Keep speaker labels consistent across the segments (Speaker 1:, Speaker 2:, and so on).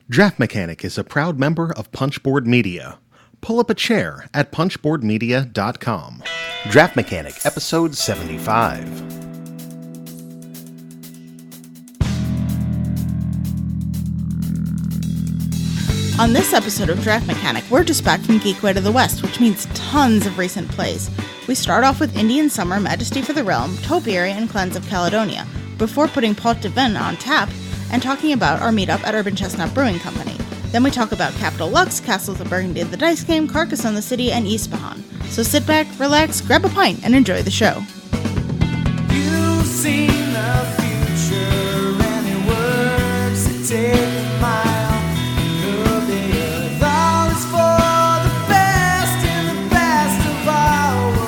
Speaker 1: Draft Mechanic is a proud member of Punchboard Media. Pull up a chair at punchboardmedia.com. Draft Mechanic, Episode 75.
Speaker 2: On this episode of Draft Mechanic, we're just back from Geekway to the West, which means tons of recent plays. We start off with Indian Summer, Majesty for the Realm, Topiary, and Cleanse of Caledonia, before putting Pot De Vin on tap and talking about our meetup at Urban Chestnut Brewing Company. Then we talk about Capital Lux, Castles of Burgundy the Dice Game, Carcassonne the City, and Ispahan. So sit back, relax, grab a pint, and enjoy the show.
Speaker 3: You've seen the future and it works to take a mile. You'll be all is for the best in the best of our world.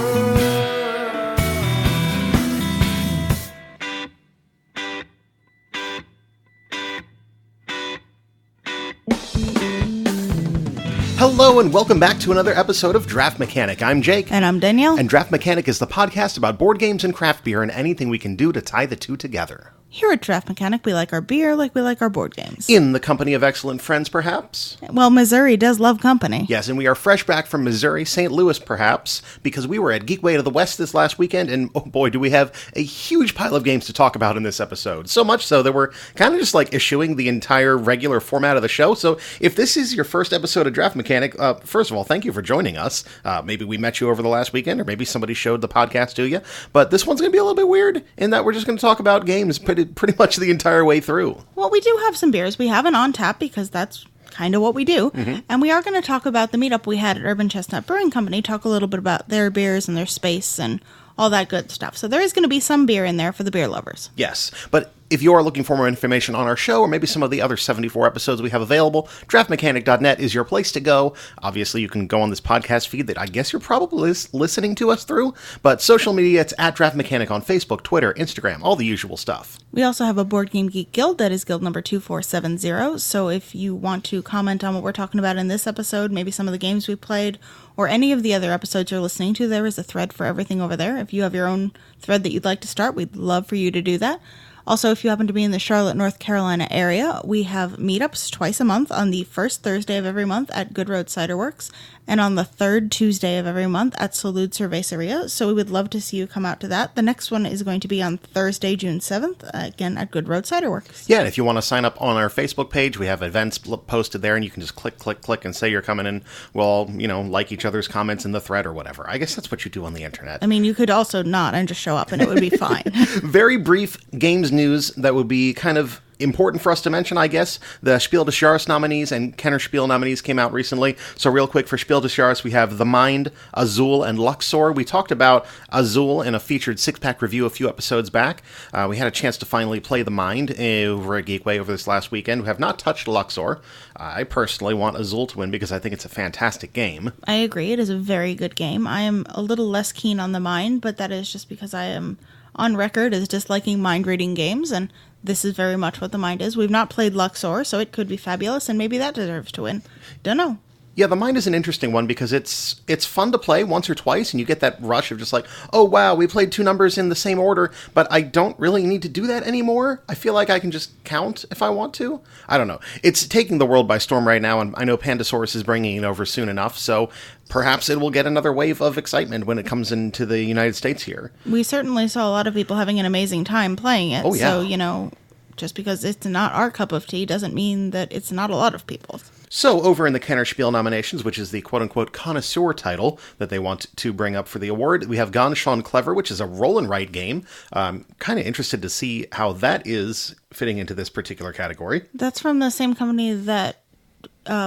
Speaker 1: Hello and welcome back to another episode of Draft Mechanic. I'm Jake.
Speaker 2: And I'm Danielle.
Speaker 1: And Draft Mechanic is the podcast about board games and craft beer and anything we can do to tie the two together.
Speaker 2: Here at Draft Mechanic, we like our beer like we like our board games.
Speaker 1: In the company of excellent friends, perhaps?
Speaker 2: Well, Missouri does love company.
Speaker 1: Yes, and we are fresh back from Missouri, St. Louis, perhaps, because we were at Geekway to the West this last weekend, and oh boy, do we have a huge pile of games to talk about in this episode. So much so that we're kind of just like issuing the entire regular format of the show. So if this is your first episode of Draft Mechanic, first of all, thank you for joining us. Maybe we met you over the last weekend, or maybe somebody showed the podcast to you. But this one's going to be a little bit weird in that we're just going to talk about games pretty much the entire way through.
Speaker 2: Well, we do have some beers. We have an on tap because that's kind of what we do. Mm-hmm. And we are going to talk about the meetup we had at Urban Chestnut Brewing Company, talk a little bit about their beers and their space and all that good stuff. So there is going to be some beer in there for the beer lovers.
Speaker 1: Yes, but if you are looking for more information on our show, or maybe some of the other 74 episodes we have available, draftmechanic.net is your place to go. Obviously, you can go on this podcast feed that I guess you're probably listening to us through, but social media, it's at Draft Mechanic on Facebook, Twitter, Instagram, all the usual stuff.
Speaker 2: We also have a Board Game Geek Guild, that is guild number 2470, so if you want to comment on what we're talking about in this episode, maybe some of the games we played, or any of the other episodes you're listening to, there is a thread for everything over there. If you have your own thread that you'd like to start, we'd love for you to do that. Also, if you happen to be in the Charlotte, North Carolina area, we have meetups twice a month on the first Thursday of every month at Good Road Cider Works and on the third Tuesday of every month at Salud Cerveceria. So we would love to see you come out to that. The next one is going to be on Thursday, June 7th, again at Good Road Cider Works.
Speaker 1: Yeah, and if you want to sign up on our Facebook page, we have events posted there, and you can just click, and say you're coming in. We'll all, like each other's comments in the thread or whatever. I guess that's what you do on the internet.
Speaker 2: I mean, you could also not and just show up, and it would be fine.
Speaker 1: Very brief games news that would be kind of important for us to mention, I guess. The Spiel des Jahres nominees and Kennerspiel nominees came out recently. So real quick, for Spiel des Jahres, we have The Mind, Azul, and Luxor. We talked about Azul in a featured six-pack review a few episodes back. We had a chance to finally play The Mind over at Geekway over this last weekend. We have not touched Luxor. I personally want Azul to win because I think it's a fantastic game.
Speaker 2: I agree. It is a very good game. I am a little less keen on The Mind, but that is just because I am on record as disliking mind-reading games, and this is very much what The Mind is. We've not played Luxor, so it could be fabulous, and maybe that deserves to win. Don't know.
Speaker 1: Yeah, The Mind is an interesting one because it's fun to play once or twice, and you get that rush of just like, oh wow, we played two numbers in the same order, but I don't really need to do that anymore. I feel like I can just count if I want to. I don't know. It's taking the world by storm right now, and I know Pandasaurus is bringing it over soon enough, so perhaps it will get another wave of excitement when it comes into the United States here.
Speaker 2: We certainly saw a lot of people having an amazing time playing it,
Speaker 1: oh, yeah.
Speaker 2: So, just because it's not our cup of tea doesn't mean that it's not a lot of people's.
Speaker 1: So, over in the Kennerspiel nominations, which is the quote-unquote connoisseur title that they want to bring up for the award, we have Gone Schon Clever, which is a roll and write game. Kind of interested to see how that is fitting into this particular category.
Speaker 2: That's from the same company that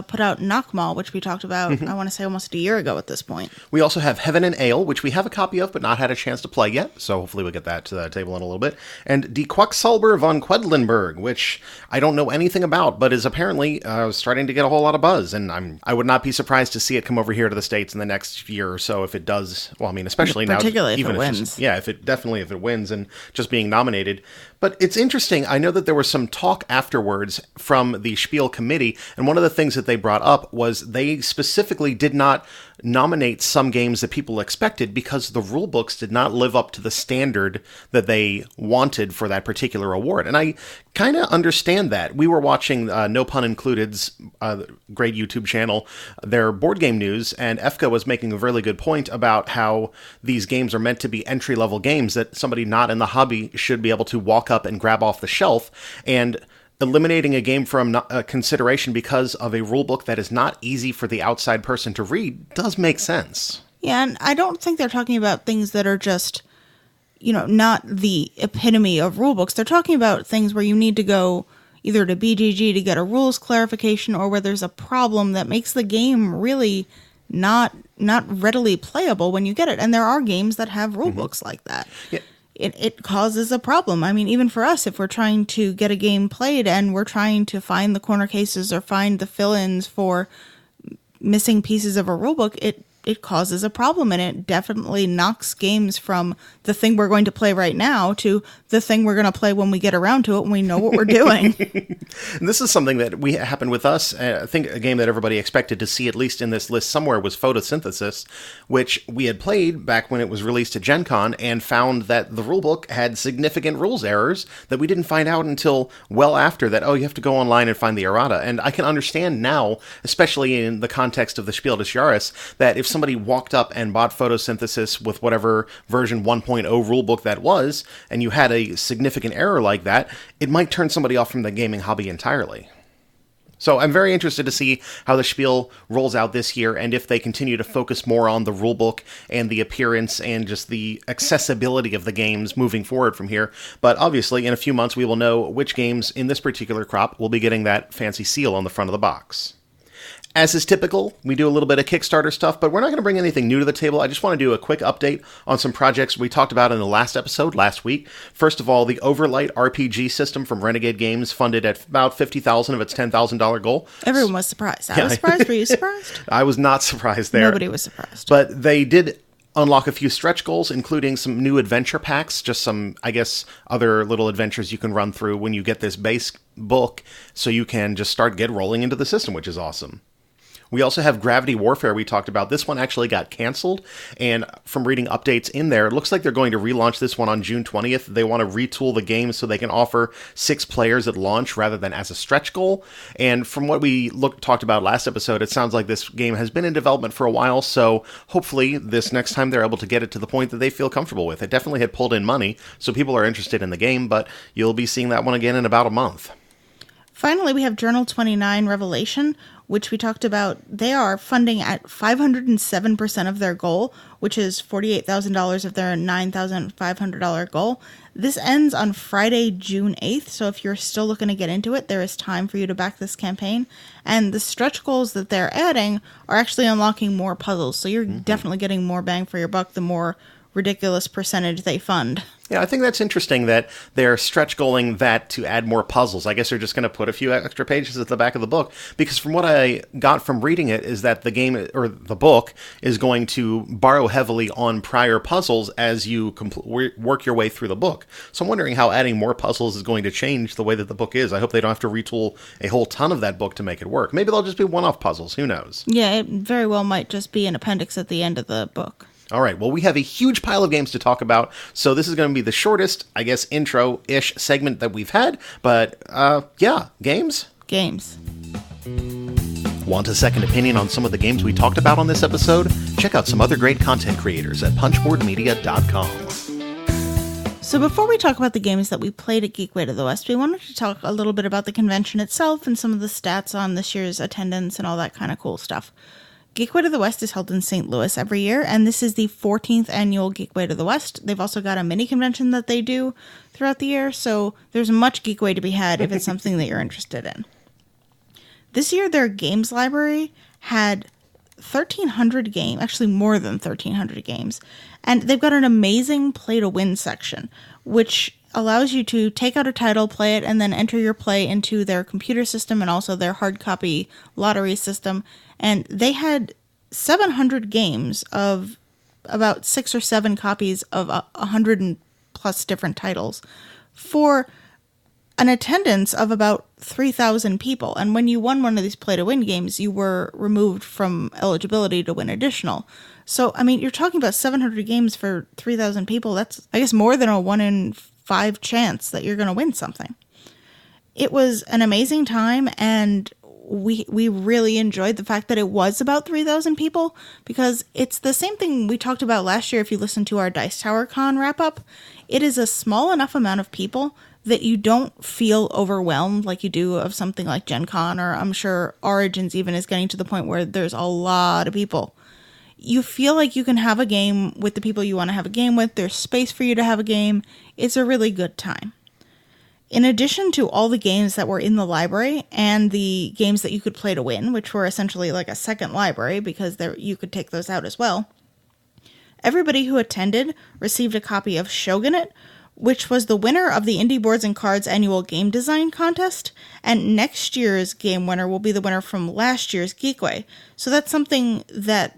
Speaker 2: put out Knockmall, which we talked about, I want to say almost a year ago at this point.
Speaker 1: We also have Heaven and Ale, which we have a copy of, but not had a chance to play yet, so hopefully we'll get that to the table in a little bit. And Die Quacksalber von Quedlinburg, which I don't know anything about, but is apparently starting to get a whole lot of buzz, and I would not be surprised to see it come over here to the States in the next year or so if it does. Well, I mean, especially now.
Speaker 2: Particularly
Speaker 1: even
Speaker 2: if it wins.
Speaker 1: If it wins, and just being nominated. But it's interesting. I know that there was some talk afterwards from the Spiel committee, and one of the things that they brought up was they specifically did not nominate some games that people expected because the rule books did not live up to the standard that they wanted for that particular award. And I kind of understand that. We were watching No Pun Included's great YouTube channel, their board game news, and Efka was making a really good point about how these games are meant to be entry-level games that somebody not in the hobby should be able to walk up and grab off the shelf, and eliminating a game from consideration because of a rulebook that is not easy for the outside person to read does make sense.
Speaker 2: Yeah, and I don't think they're talking about things that are just, not the epitome of rulebooks. They're talking about things where you need to go either to BGG to get a rules clarification, or where there's a problem that makes the game really not readily playable when you get it. And there are games that have rulebooks like that.
Speaker 1: Yeah.
Speaker 2: It causes a problem. I mean, even for us, if we're trying to get a game played and we're trying to find the corner cases or find the fill-ins for missing pieces of a rulebook, it causes a problem, and it definitely knocks games from the thing we're going to play right now to the thing we're going to play when we get around to it and we know what we're doing.
Speaker 1: And this is something that happened with us. I think a game that everybody expected to see, at least in this list somewhere, was Photosynthesis, which we had played back when it was released at Gen Con and found that the rulebook had significant rules errors that we didn't find out until well after that. Oh, you have to go online and find the errata. And I can understand now, especially in the context of the Spiel des Jahres, that if somebody walked up and bought Photosynthesis with whatever version 1.0 rulebook that was, and you had a significant error like that, it might turn somebody off from the gaming hobby entirely. So I'm very interested to see how the Spiel rolls out this year, and if they continue to focus more on the rulebook and the appearance and just the accessibility of the games moving forward from here. But obviously, in a few months, we will know which games in this particular crop will be getting that fancy seal on the front of the box. As is typical, we do a little bit of Kickstarter stuff, but we're not going to bring anything new to the table. I just want to do a quick update on some projects we talked about in the last episode last week. First of all, the Overlight RPG system from Renegade Games funded at about $50,000 of its $10,000 goal.
Speaker 2: Everyone was surprised. I was surprised. Were you surprised?
Speaker 1: I was not surprised there.
Speaker 2: Nobody was surprised.
Speaker 1: But they did unlock a few stretch goals, including some new adventure packs, just some, I guess, other little adventures you can run through when you get this base book, so you can just get rolling into the system, which is awesome. We also have Gravity Warfare we talked about. This one actually got canceled, and from reading updates in there, it looks like they're going to relaunch this one on June 20th. They want to retool the game so they can offer 6 players at launch rather than as a stretch goal. And from what we talked about last episode, it sounds like this game has been in development for a while, so hopefully this next time they're able to get it to the point that they feel comfortable with. It definitely had pulled in money, so people are interested in the game, but you'll be seeing that one again in about a month.
Speaker 2: Finally, we have Journal 29 Revelation, which we talked about. They are funding at 507% of their goal, which is $48,000 of their $9,500 goal. This ends on Friday, June 8th, so if you're still looking to get into it, there is time for you to back this campaign. And the stretch goals that they're adding are actually unlocking more puzzles, so you're definitely getting more bang for your buck the more ridiculous percentage they fund.
Speaker 1: Yeah, I think that's interesting that they're stretch goaling that to add more puzzles. I guess they're just going to put a few extra pages at the back of the book, because from what I got from reading it is that the game, or the book, is going to borrow heavily on prior puzzles as you work your way through the book. So I'm wondering how adding more puzzles is going to change the way that the book is. I hope they don't have to retool a whole ton of that book to make it work. Maybe they'll just be one-off puzzles. Who knows?
Speaker 2: Yeah, it very well might just be an appendix at the end of the book.
Speaker 1: All right, well, we have a huge pile of games to talk about, so this is going to be the shortest, I guess, intro-ish segment that we've had, but, yeah, games?
Speaker 2: Games.
Speaker 1: Want a second opinion on some of the games we talked about on this episode? Check out some other great content creators at punchboardmedia.com.
Speaker 2: So before we talk about the games that we played at Geekway to the West, we wanted to talk a little bit about the convention itself and some of the stats on this year's attendance and all that kind of cool stuff. Geekway to the West is held in St. Louis every year, and this is the 14th annual Geekway to the West. They've also got a mini convention that they do throughout the year, so there's much Geekway to be had if it's something that you're interested in. This year, their games library had 1,300 games, actually more than 1,300 games, and they've got an amazing play-to-win section, which allows you to take out a title, play it, and then enter your play into their computer system and also their hard copy lottery system. And they had 700 games of about 6 or 7 copies of 100 and plus different titles for an attendance of about 3,000 people. And when you won one of these Play to Win games, you were removed from eligibility to win additional. So, I mean, you're talking about 700 games for 3,000 people. That's, I guess, more than a 1 in 5 chance that you're going to win something. It was an amazing time, and we really enjoyed the fact that it was about 3,000 people, because it's the same thing we talked about last year if you listened to our Dice Tower Con wrap-up. It is a small enough amount of people that you don't feel overwhelmed like you do of something like Gen Con, or I'm sure Origins even is getting to the point where there's a lot of people. You feel like you can have a game with the people you want to have a game with. There's space for you to have a game. It's a really good time. In addition to all the games that were in the library and the games that you could play to win, which were essentially like a second library because you could take those out as well, everybody who attended received a copy of Shogunate, which was the winner of the Indie Boards and Cards annual game design contest, and next year's game winner will be the winner from last year's Geekway. So that's something that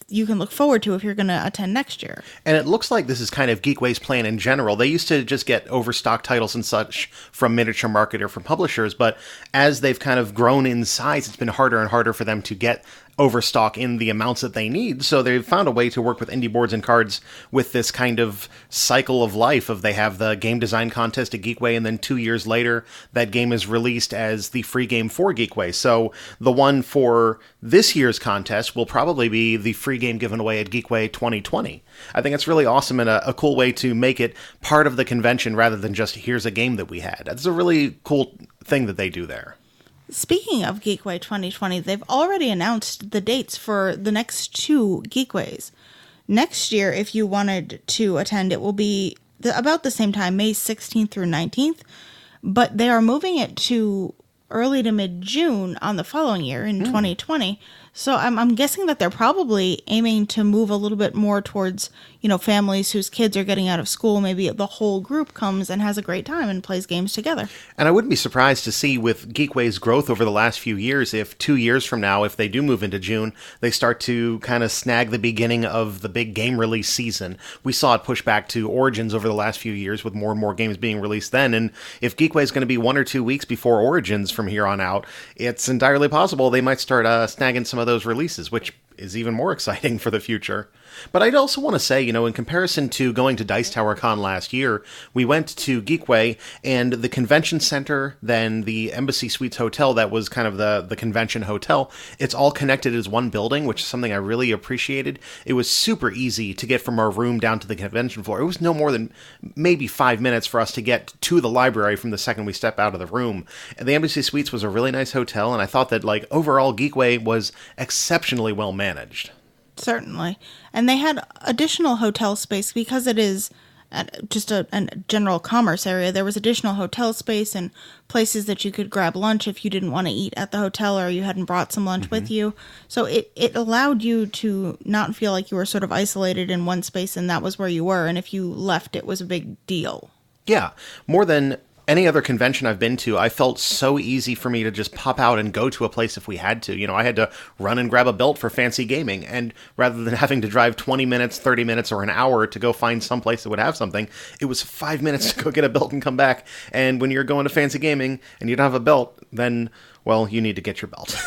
Speaker 2: you can look forward to if you're going to attend next year.
Speaker 1: And it looks like this is kind of Geekway's plan in general. They used to just get overstock titles and such from Miniature Market or from publishers, but as they've kind of grown in size, it's been harder and harder for them to get overstock in the amounts that they need. So they've found a way to work with Indie Boards and Cards with this kind of cycle of life of they have the game design contest at Geekway, and then 2 years later, that game is released as the free game for Geekway. So the one for this year's contest will probably be the free game given away at Geekway 2020. I think it's really awesome and a cool way to make it part of the convention rather than just here's a game that we had. That's a really cool thing that they do there.
Speaker 2: Speaking of Geekway 2020, they've already announced the dates for the next 2 Geekways. Next year, if you wanted to attend, it will be about the same time, May 16th through 19th, but they are moving it to early to mid-June on the following year in 2020. So I'm guessing that they're probably aiming to move a little bit more towards, families whose kids are getting out of school. Maybe the whole group comes and has a great time and plays games together.
Speaker 1: And I wouldn't be surprised to see with Geekway's growth over the last few years, if 2 years from now, if they do move into June, they start to kind of snag the beginning of the big game release season. We saw it push back to Origins over the last few years with more and more games being released then. And if Geekway is going to be 1 or 2 weeks before Origins from here on out, it's entirely possible they might start snagging some of those releases, which is even more exciting for the future. But I'd also want to say, in comparison to going to Dice Tower Con last year, we went to Geekway, and the convention center, then the Embassy Suites Hotel, that was kind of the convention hotel, it's all connected as one building, which is something I really appreciated. It was super easy to get from our room down to the convention floor. It was no more than maybe 5 minutes for us to get to the library from the second we step out of the room. And the Embassy Suites was a really nice hotel, and I thought that, overall, Geekway was exceptionally well managed.
Speaker 2: Certainly. And they had additional hotel space because it is just a general commerce area. There was additional hotel space and places that you could grab lunch if you didn't want to eat at the hotel or you hadn't brought some lunch with you. So it allowed you to not feel like you were sort of isolated in one space and that was where you were. And if you left, it was a big deal.
Speaker 1: Yeah, more than any other convention I've been to, I felt so easy for me to just pop out and go to a place if we had to. I had to run and grab a belt for fancy gaming, and rather than having to drive 20 minutes, 30 minutes, or an hour to go find some place that would have something, it was 5 minutes to go get a belt and come back. And when you're going to fancy gaming and you don't have a belt, then, well, you need to get your belt.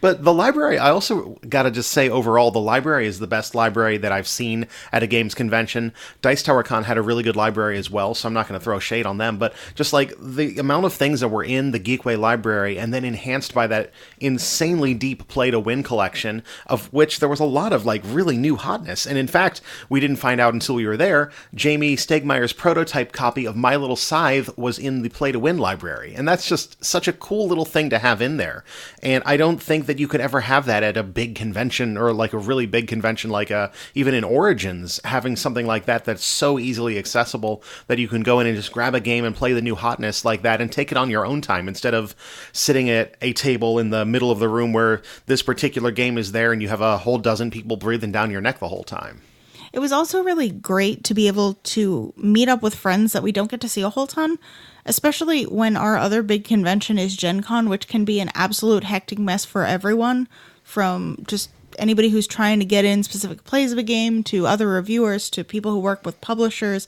Speaker 1: But the library, I also gotta just say overall, the library is the best library that I've seen at a games convention. Dice Tower Con had a really good library as well, so I'm not going to throw shade on them, but just the amount of things that were in the Geekway library and then enhanced by that insanely deep Play to Win collection, of which there was a lot of really new hotness. And in fact, we didn't find out until we were there, Jamie Stegmeyer's prototype copy of My Little Scythe was in the Play to Win library. And that's just such a cool little thing to have in there. And I don't think that you could ever have that at a big convention or a really big convention even in Origins, having something like that that's so easily accessible that you can go in and just grab a game and play the new hotness like that and take it on your own time instead of sitting at a table in the middle of the room where this particular game is there and you have a whole dozen people breathing down your neck the whole time.
Speaker 2: It was also really great to be able to meet up with friends that we don't get to see a whole ton, especially when our other big convention is Gen Con, which can be an absolute hectic mess for everyone, from just anybody who's trying to get in specific plays of a game to other reviewers to people who work with publishers.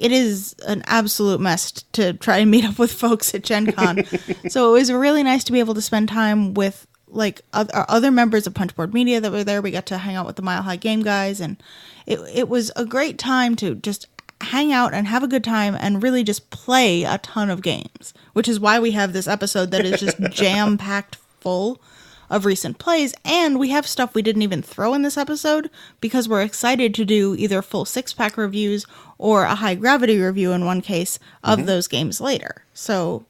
Speaker 2: it is an absolute mess to try and meet up with folks at Gen Con. So it was really nice to be able to spend time with like other members of Punchboard Media that were there. We got to hang out with the Mile High Game guys, and it was a great time to just hang out and have a good time and really just play a ton of games, which is why we have this episode that is just jam-packed full of recent plays, and we have stuff we didn't even throw in this episode because we're excited to do either full 6-pack reviews or a high gravity review in one case of those games later. So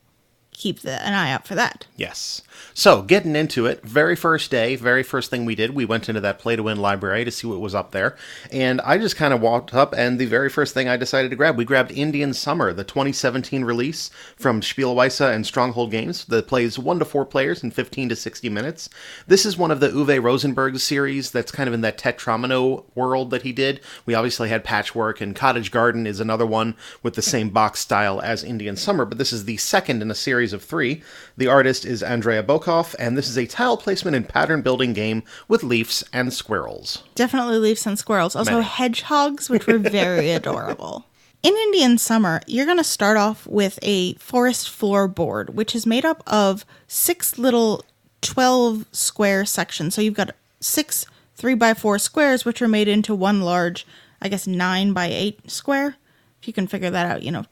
Speaker 2: keep an eye out for that.
Speaker 1: Yes. So, getting into it, very first day, very first thing we did, we went into that Play to Win library to see what was up there, and I just kind of walked up, and the very first thing I decided to grab, we grabbed Indian Summer, the 2017 release from Spiel and Stronghold Games that plays 1 to 4 players in 15 to 60 minutes. This is one of the Uwe Rosenberg's series that's kind of in that Tetramino world that he did. We obviously had Patchwork, and Cottage Garden is another one with the same box style as Indian Summer, but this is the second in a series of 3. The artist is Andrea Bokov, and this is a tile placement and pattern building game with leaves and squirrels.
Speaker 2: Definitely leaves and squirrels. Also hedgehogs, which were very adorable. In Indian Summer, you're going to start off with a forest floor board, which is made up of 6 little 12 square sections. So you've got 6 3x4 squares, which are made into one large, I guess, 9x8 square. If you can figure that out,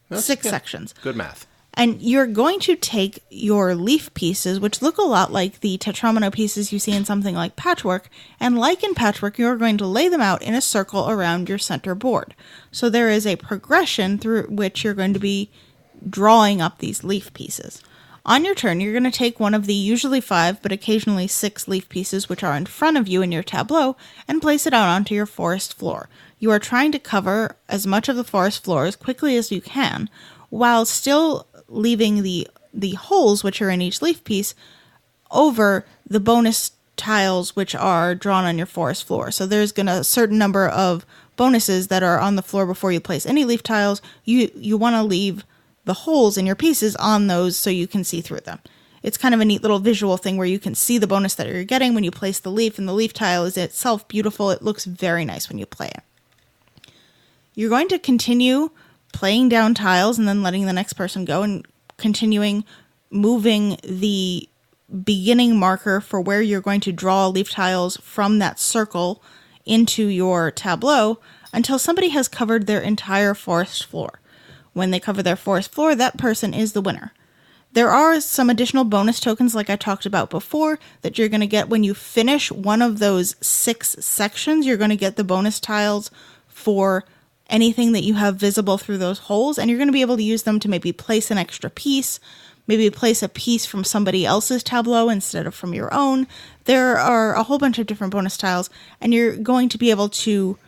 Speaker 1: That's
Speaker 2: 6
Speaker 1: good.
Speaker 2: sections.
Speaker 1: Good math.
Speaker 2: And you're going to take your leaf pieces, which look a lot like the Tetramino pieces you see in something like Patchwork, and like in Patchwork, you're going to lay them out in a circle around your center board. So there is a progression through which you're going to be drawing up these leaf pieces. On your turn, you're going to take one of the usually 5, but occasionally 6 leaf pieces which are in front of you in your tableau and place it out onto your forest floor. You are trying to cover as much of the forest floor as quickly as you can, while still leaving the holes which are in each leaf piece over the bonus tiles which are drawn on your forest floor. So there's a certain number of bonuses that are on the floor before you place any leaf tiles. You want to leave the holes in your pieces on those so you can see through them. It's kind of a neat little visual thing where you can see the bonus that you're getting when you place the leaf, and the leaf tile is itself beautiful. It looks very nice when you play it. You're going to continue playing down tiles and then letting the next person go and continuing moving the beginning marker for where you're going to draw leaf tiles from that circle into your tableau until somebody has covered their entire forest floor. When they cover their forest floor, that person is the winner. There are some additional bonus tokens like I talked about before that you're going to get when you finish one of those 6 sections. You're going to get the bonus tiles for anything that you have visible through those holes, and you're going to be able to use them to maybe place an extra piece, maybe place a piece from somebody else's tableau instead of from your own. There are a whole bunch of different bonus tiles, and you're going to be able to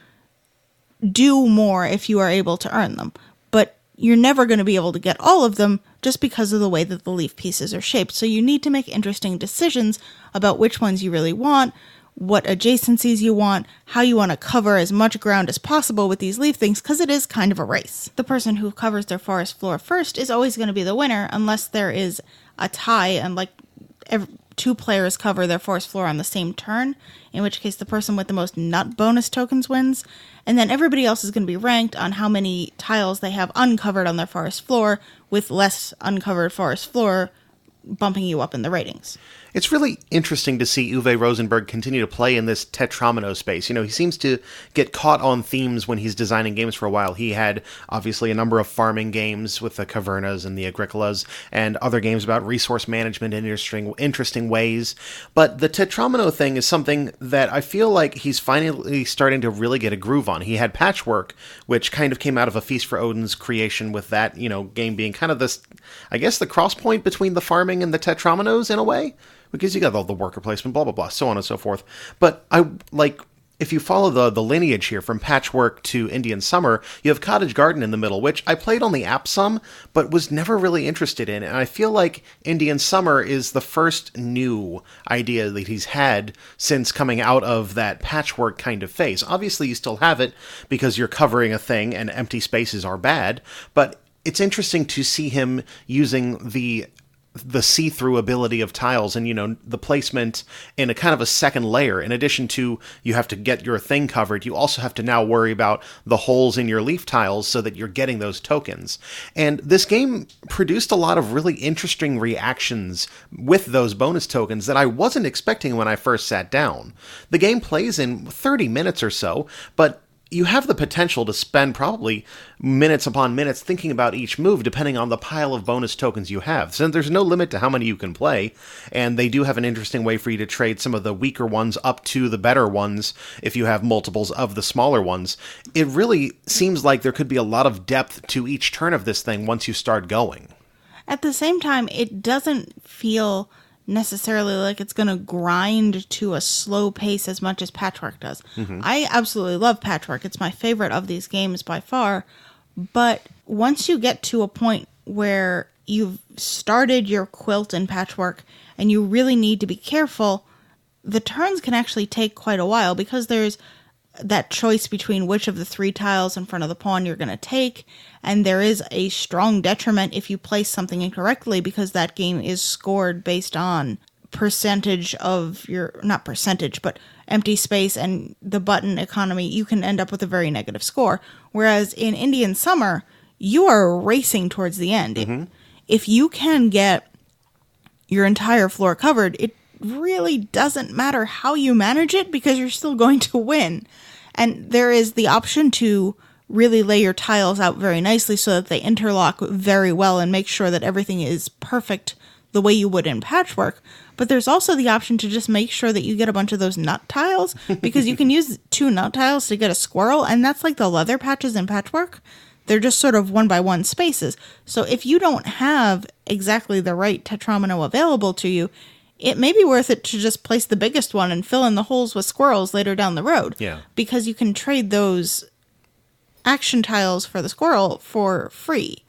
Speaker 2: do more if you are able to earn them. But you're never going to be able to get all of them just because of the way that the leaf pieces are shaped. So you need to make interesting decisions about which ones you really want, what adjacencies you want, how you want to cover as much ground as possible with these leaf things, because it is kind of a race. The person who covers their forest floor first is always going to be the winner unless there is a tie and 2 players cover their forest floor on the same turn, in which case the person with the most nut bonus tokens wins, and then everybody else is going to be ranked on how many tiles they have uncovered on their forest floor, with less uncovered forest floor bumping you up in the ratings.
Speaker 1: It's really interesting to see Uwe Rosenberg continue to play in this Tetramino space. He seems to get caught on themes when he's designing games for a while. He had, obviously, a number of farming games with the Cavernas and the Agricolas, and other games about resource management in interesting ways. But the Tetramino thing is something that I feel like he's finally starting to really get a groove on. He had Patchwork, which kind of came out of a Feast for Odin's creation, with that, game being kind of this, I guess, the cross point between the farming and the Tetraminos in a way. Because you got all the worker placement, blah, blah, blah, so on and so forth. But if you follow the lineage here from Patchwork to Indian Summer, you have Cottage Garden in the middle, which I played on the app some, but was never really interested in. And I feel like Indian Summer is the first new idea that he's had since coming out of that Patchwork kind of phase. Obviously, you still have it because you're covering a thing and empty spaces are bad, but it's interesting to see him using the the see-through ability of tiles and, the placement in a kind of a second layer. In addition to you have to get your thing covered, you also have to now worry about the holes in your leaf tiles so that you're getting those tokens. And this game produced a lot of really interesting reactions with those bonus tokens that I wasn't expecting when I first sat down. The game plays in 30 minutes or so, but you have the potential to spend probably minutes upon minutes thinking about each move depending on the pile of bonus tokens you have. Since there's no limit to how many you can play, and they do have an interesting way for you to trade some of the weaker ones up to the better ones if you have multiples of the smaller ones, it really seems like there could be a lot of depth to each turn of this thing once you start going.
Speaker 2: At the same time, it doesn't feel necessarily like it's going to grind to a slow pace as much as Patchwork does. I absolutely love Patchwork. It's my favorite of these games by far. But once you get to a point where you've started your quilt in Patchwork and you really need to be careful, the turns can actually take quite a while because there's that choice between which of the 3 tiles in front of the pawn you're going to take, and there is a strong detriment if you place something incorrectly because that game is scored based on percentage of your, not percentage, but empty space and the button economy. You can end up with a very negative score. Whereas in Indian Summer, you are racing towards the end. If you can get your entire floor covered, it really doesn't matter how you manage it because you're still going to win. And there is the option to really lay your tiles out very nicely so that they interlock very well and make sure that everything is perfect the way you would in Patchwork. But there's also the option to just make sure that you get a bunch of those nut tiles because you can use 2 nut tiles to get a squirrel, and that's like the leather patches in Patchwork. They're just sort of 1x1 spaces. So if you don't have exactly the right tetromino available to you, it may be worth it to just place the biggest one and fill in the holes with squirrels later down the road.
Speaker 1: Yeah.
Speaker 2: Because you can trade those action tiles for the squirrel for free.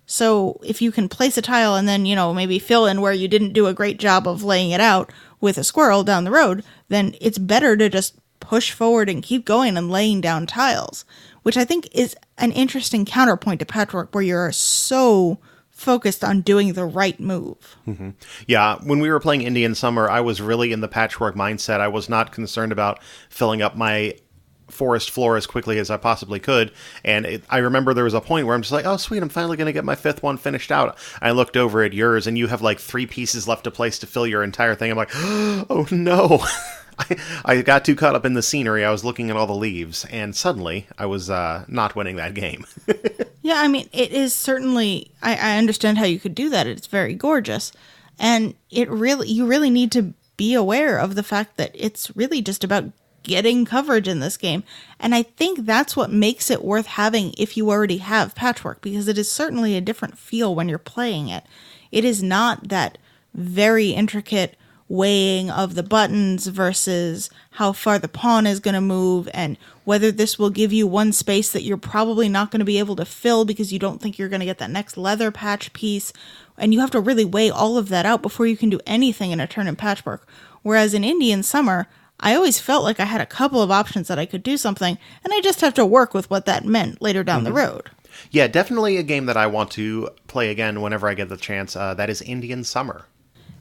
Speaker 2: So if you can place a tile and then, maybe fill in where you didn't do a great job of laying it out with a squirrel down the road, then it's better to just push forward and keep going and laying down tiles, which I think is an interesting counterpoint to Patchwork where you're so focused on doing the right move.
Speaker 1: Yeah, when we were playing Indian Summer, I was really in the Patchwork mindset. I was not concerned about filling up my forest floor as quickly as I possibly could. And I remember there was a point where I'm just like, oh, sweet, I'm finally going to get my 5th one finished out. I looked over at yours, and you have like 3 pieces left to place to fill your entire thing. I'm like, oh, no. I got too caught up in the scenery. I was looking at all the leaves, and suddenly I was not winning that game.
Speaker 2: Yeah, I mean, it is certainly, I understand how you could do that. It's very gorgeous. And you really need to be aware of the fact that it's really just about getting coverage in this game. And I think that's what makes it worth having if you already have Patchwork, because it is certainly a different feel when you're playing it. It is not that very intricate weighing of the buttons versus how far the pawn is going to move and whether this will give you one space that you're probably not going to be able to fill because you don't think you're going to get that next leather patch piece. And you have to really weigh all of that out before you can do anything in a turn in Patchwork. Whereas in Indian Summer, I always felt like I had a couple of options that I could do something, and I just have to work with what that meant later down the road.
Speaker 1: Yeah, definitely a game that I want to play again whenever I get the chance. That is Indian Summer.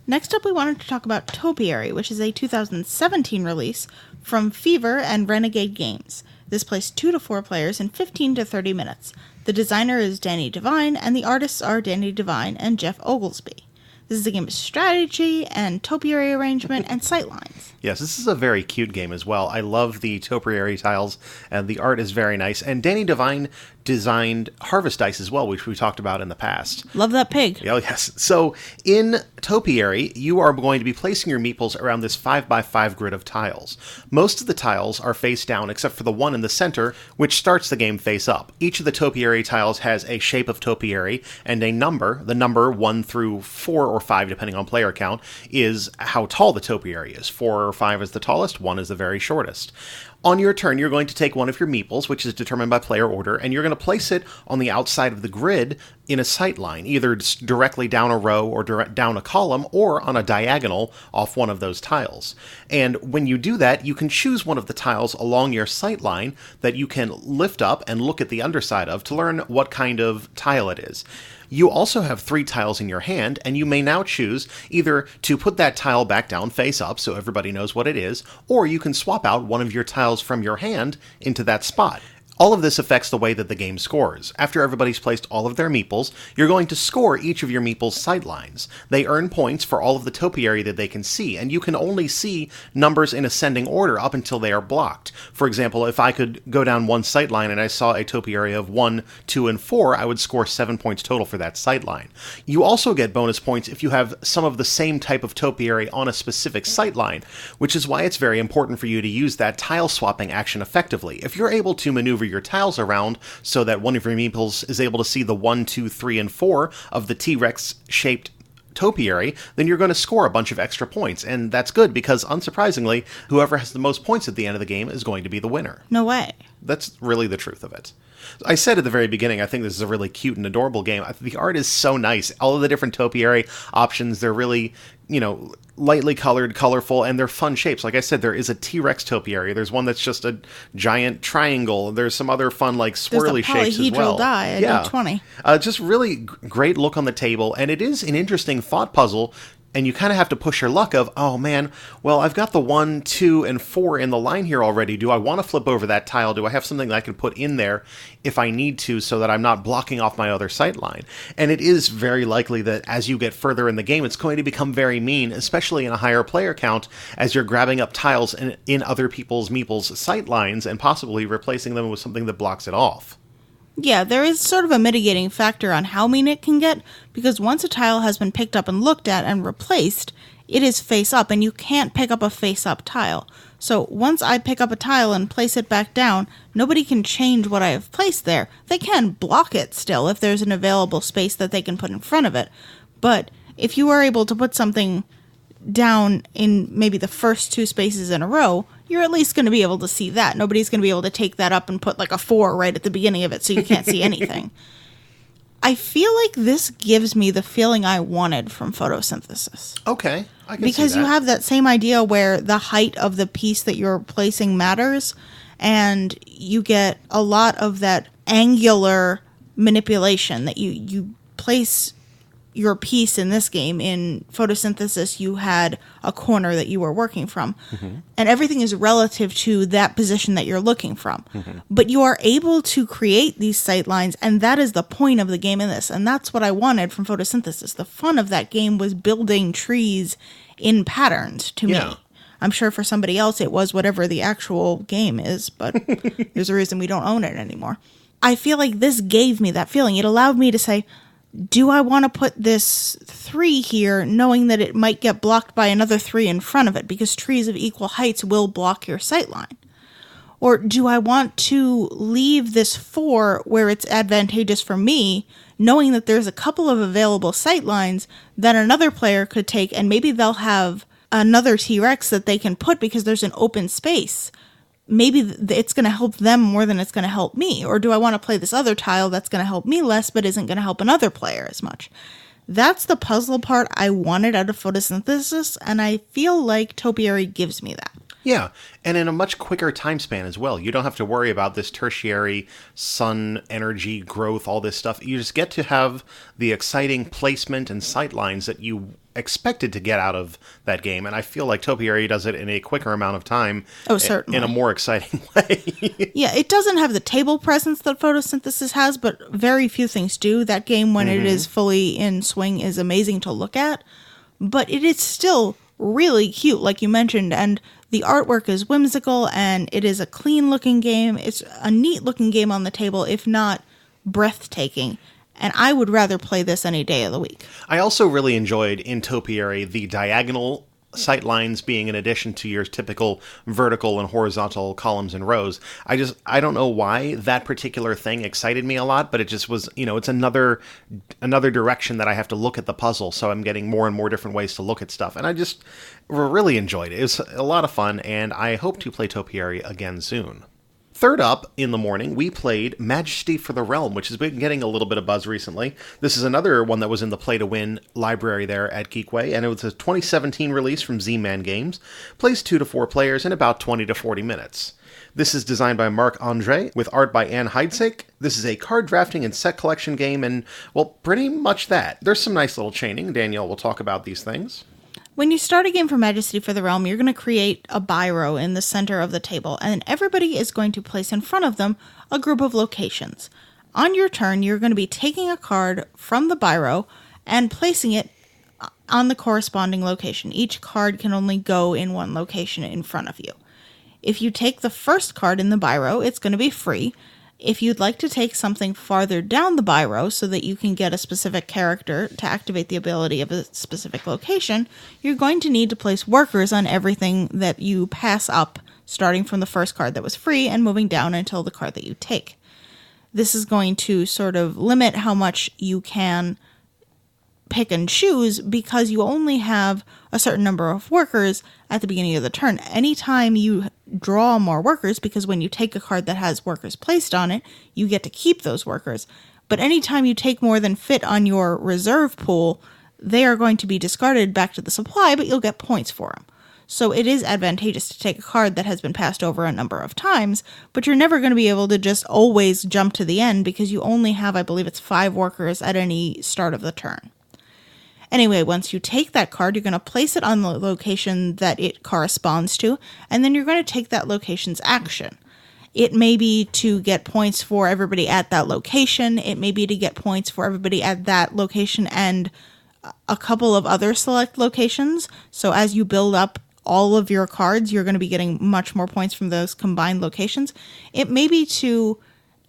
Speaker 2: Next up, we wanted to talk about Topiary, which is a 2017 release from Fever and Renegade Games. This plays 2 to 4 players in 15 to 30 minutes. The designer is Danny Devine, and the artists are Danny Devine and Jeff Oglesby. This is a game of strategy and topiary arrangement and sightlines.
Speaker 1: Yes, this is a very cute game as well. I love the topiary tiles, and the art is very nice. And Danny Devine designed Harvest Dice as well, which we talked about in the past.
Speaker 2: Love that pig.
Speaker 1: Oh, yes. So in Topiary, you are going to be placing your meeples around this 5x5 grid of tiles. Most of the tiles are face down, except for the one in the center, which starts the game face up. Each of the Topiary tiles has a shape of topiary and a number. The number 1 through 4 or 5, depending on player count, is how tall the topiary is. 4 or 5 is the tallest, 1 is the very shortest. On your turn, you're going to take one of your meeples, which is determined by player order, and you're going going to place it on the outside of the grid in a sight line, either directly down a row or down a column or on a diagonal off one of those tiles. And when you do that, you can choose one of the tiles along your sight line that you can lift up and look at the underside of to learn what kind of tile it is. You also have 3 tiles in your hand, and you may now choose either to put that tile back down face up so everybody knows what it is, or you can swap out one of your tiles from your hand into that spot. All of this affects the way that the game scores. After everybody's placed all of their meeples, you're going to score each of your meeples' sightlines. They earn points for all of the topiary that they can see, and you can only see numbers in ascending order up until they are blocked. For example, if I could go down one sightline and I saw a topiary of 1, 2, and 4, I would score 7 points total for that sightline. You also get bonus points if you have some of the same type of topiary on a specific sightline, which is why it's very important for you to use that tile swapping action effectively. If you're able to maneuver your tiles around so that one of your meeples is able to see the 1, 2, 3, and 4 of the T-Rex shaped topiary, then you're going to score a bunch of extra points, and that's good because, unsurprisingly, whoever has the most points at the end of the game is going to be the winner.
Speaker 2: No way.
Speaker 1: That's really the truth of it. I said at the very beginning, I think this is a really cute and adorable game. The art is so nice. All of the different topiary options, they're really, lightly colored, colorful, and they're fun shapes. Like I said, there is a T-Rex topiary. There's one that's just a giant triangle. There's some other fun, swirly shapes as well.
Speaker 2: Polyhedral die at 20.
Speaker 1: Just really great look on the table, and it is an interesting thought puzzle. And you kind of have to push your luck of, oh man, well, I've got the 1, 2, and 4 in the line here already. Do I want to flip over that tile? Do I have something that I can put in there if I need to so that I'm not blocking off my other sight line? And it is very likely that as you get further in the game, it's going to become very mean, especially in a higher player count, as you're grabbing up tiles in other people's meeples' sight lines and possibly replacing them with something that blocks it off.
Speaker 2: Yeah, there is sort of a mitigating factor on how mean it can get, because once a tile has been picked up and looked at and replaced, it is face up, and you can't pick up a face up tile. So once I pick up a tile and place it back down, nobody can change what I have placed there. They can block it still if there's an available space that they can put in front of it. But if you are able to put something down in maybe the first 2 spaces in a row, you're at least going to be able to see that. Nobody's going to be able to take that up and put a 4 right at the beginning of it so you can't see anything. I feel like this gives me the feeling I wanted from photosynthesis.
Speaker 1: Okay, I can
Speaker 2: because
Speaker 1: see that.
Speaker 2: You have that same idea where the height of the piece that you're placing matters, and you get a lot of that angular manipulation that you place your piece in this game. In photosynthesis, you had a corner that you were working from, and everything is relative to that position that you're looking from. But you are able to create these sight lines, and that is the point of the game in this, and that's what I wanted from photosynthesis. The fun of that game was building trees in patterns to me. I'm sure for somebody else it was whatever the actual game is, but there's a reason we don't own it anymore. I feel like this gave me that feeling. It allowed me to say, do I want to put this 3 here knowing that it might get blocked by another 3 in front of it, because trees of equal heights will block your sightline? Or do I want to leave this 4 where it's advantageous for me, knowing that there's a couple of available sightlines that another player could take, and maybe they'll have another T-Rex that they can put because there's an open space. Maybe it's going to help them more than it's going to help me. Or do I want to play this other tile that's going to help me less but isn't going to help another player as much? That's the puzzle part I wanted out of photosynthesis, and I feel like Topiary gives me that.
Speaker 1: Yeah, and in a much quicker time span as well. You don't have to worry about this tertiary sun energy growth, all this stuff. You just get to have the exciting placement and sightlines that you expected to get out of that game, and I feel like Topiary does it in a quicker amount of time.
Speaker 2: Oh, certainly.
Speaker 1: In a more exciting way.
Speaker 2: Yeah, it doesn't have the table presence that photosynthesis has, but very few things do. That game, when it is fully in swing, is amazing to look at, but it is still really cute, like you mentioned, and the artwork is whimsical, and it is a clean-looking game. It's a neat-looking game on the table, if not breathtaking. And I would rather play this any day of the week.
Speaker 1: I also really enjoyed in Topiary the diagonal sight lines being in addition to your typical vertical and horizontal columns and rows. I don't know why that particular thing excited me a lot, but it just was, it's another direction that I have to look at the puzzle. So I'm getting more and more different ways to look at stuff. And I just really enjoyed it. It was a lot of fun, and I hope to play Topiary again soon. Third up in the morning, we played Majesty for the Realm, which has been getting a little bit of buzz recently. This is another one that was in the Play to Win library there at Geekway, and it was a 2017 release from Z-Man Games. Plays 2 to 4 players in about 20 to 40 minutes. This is designed by Marc-Andre, with art by Anne Heidsieck. This is a card drafting and set collection game, and, well, pretty much that. There's some nice little chaining. Danielle will talk about these things.
Speaker 2: When you start a game for Majesty for the Realm, you're going to create a biro in the center of the table, and everybody is going to place in front of them a group of locations. On your turn, you're going to be taking a card from the biro and placing it on the corresponding location. Each card can only go in one location in front of you. If you take the first card in the biro, it's going to be free. If you'd like to take something farther down the biro so that you can get a specific character to activate the ability of a specific location, you're going to need to place workers on everything that you pass up, starting from the first card that was free and moving down until the card that you take. This is going to sort of limit how much you can pick and choose because you only have a certain number of workers at the beginning of the turn. Anytime you draw more workers, because when you take a card that has workers placed on it, you get to keep those workers. But anytime you take more than fit on your reserve pool, they are going to be discarded back to the supply, but you'll get points for them. So it is advantageous to take a card that has been passed over a number of times, but you're never going to be able to just always jump to the end because you only have, I believe it's 5 workers at any start of the turn. Anyway, once you take that card, you're going to place it on the location that it corresponds to, and then you're going to take that location's action. It may be to get points for everybody at that location. It may be to get points for everybody at that location and a couple of other select locations. So as you build up all of your cards, you're going to be getting much more points from those combined locations. It may be to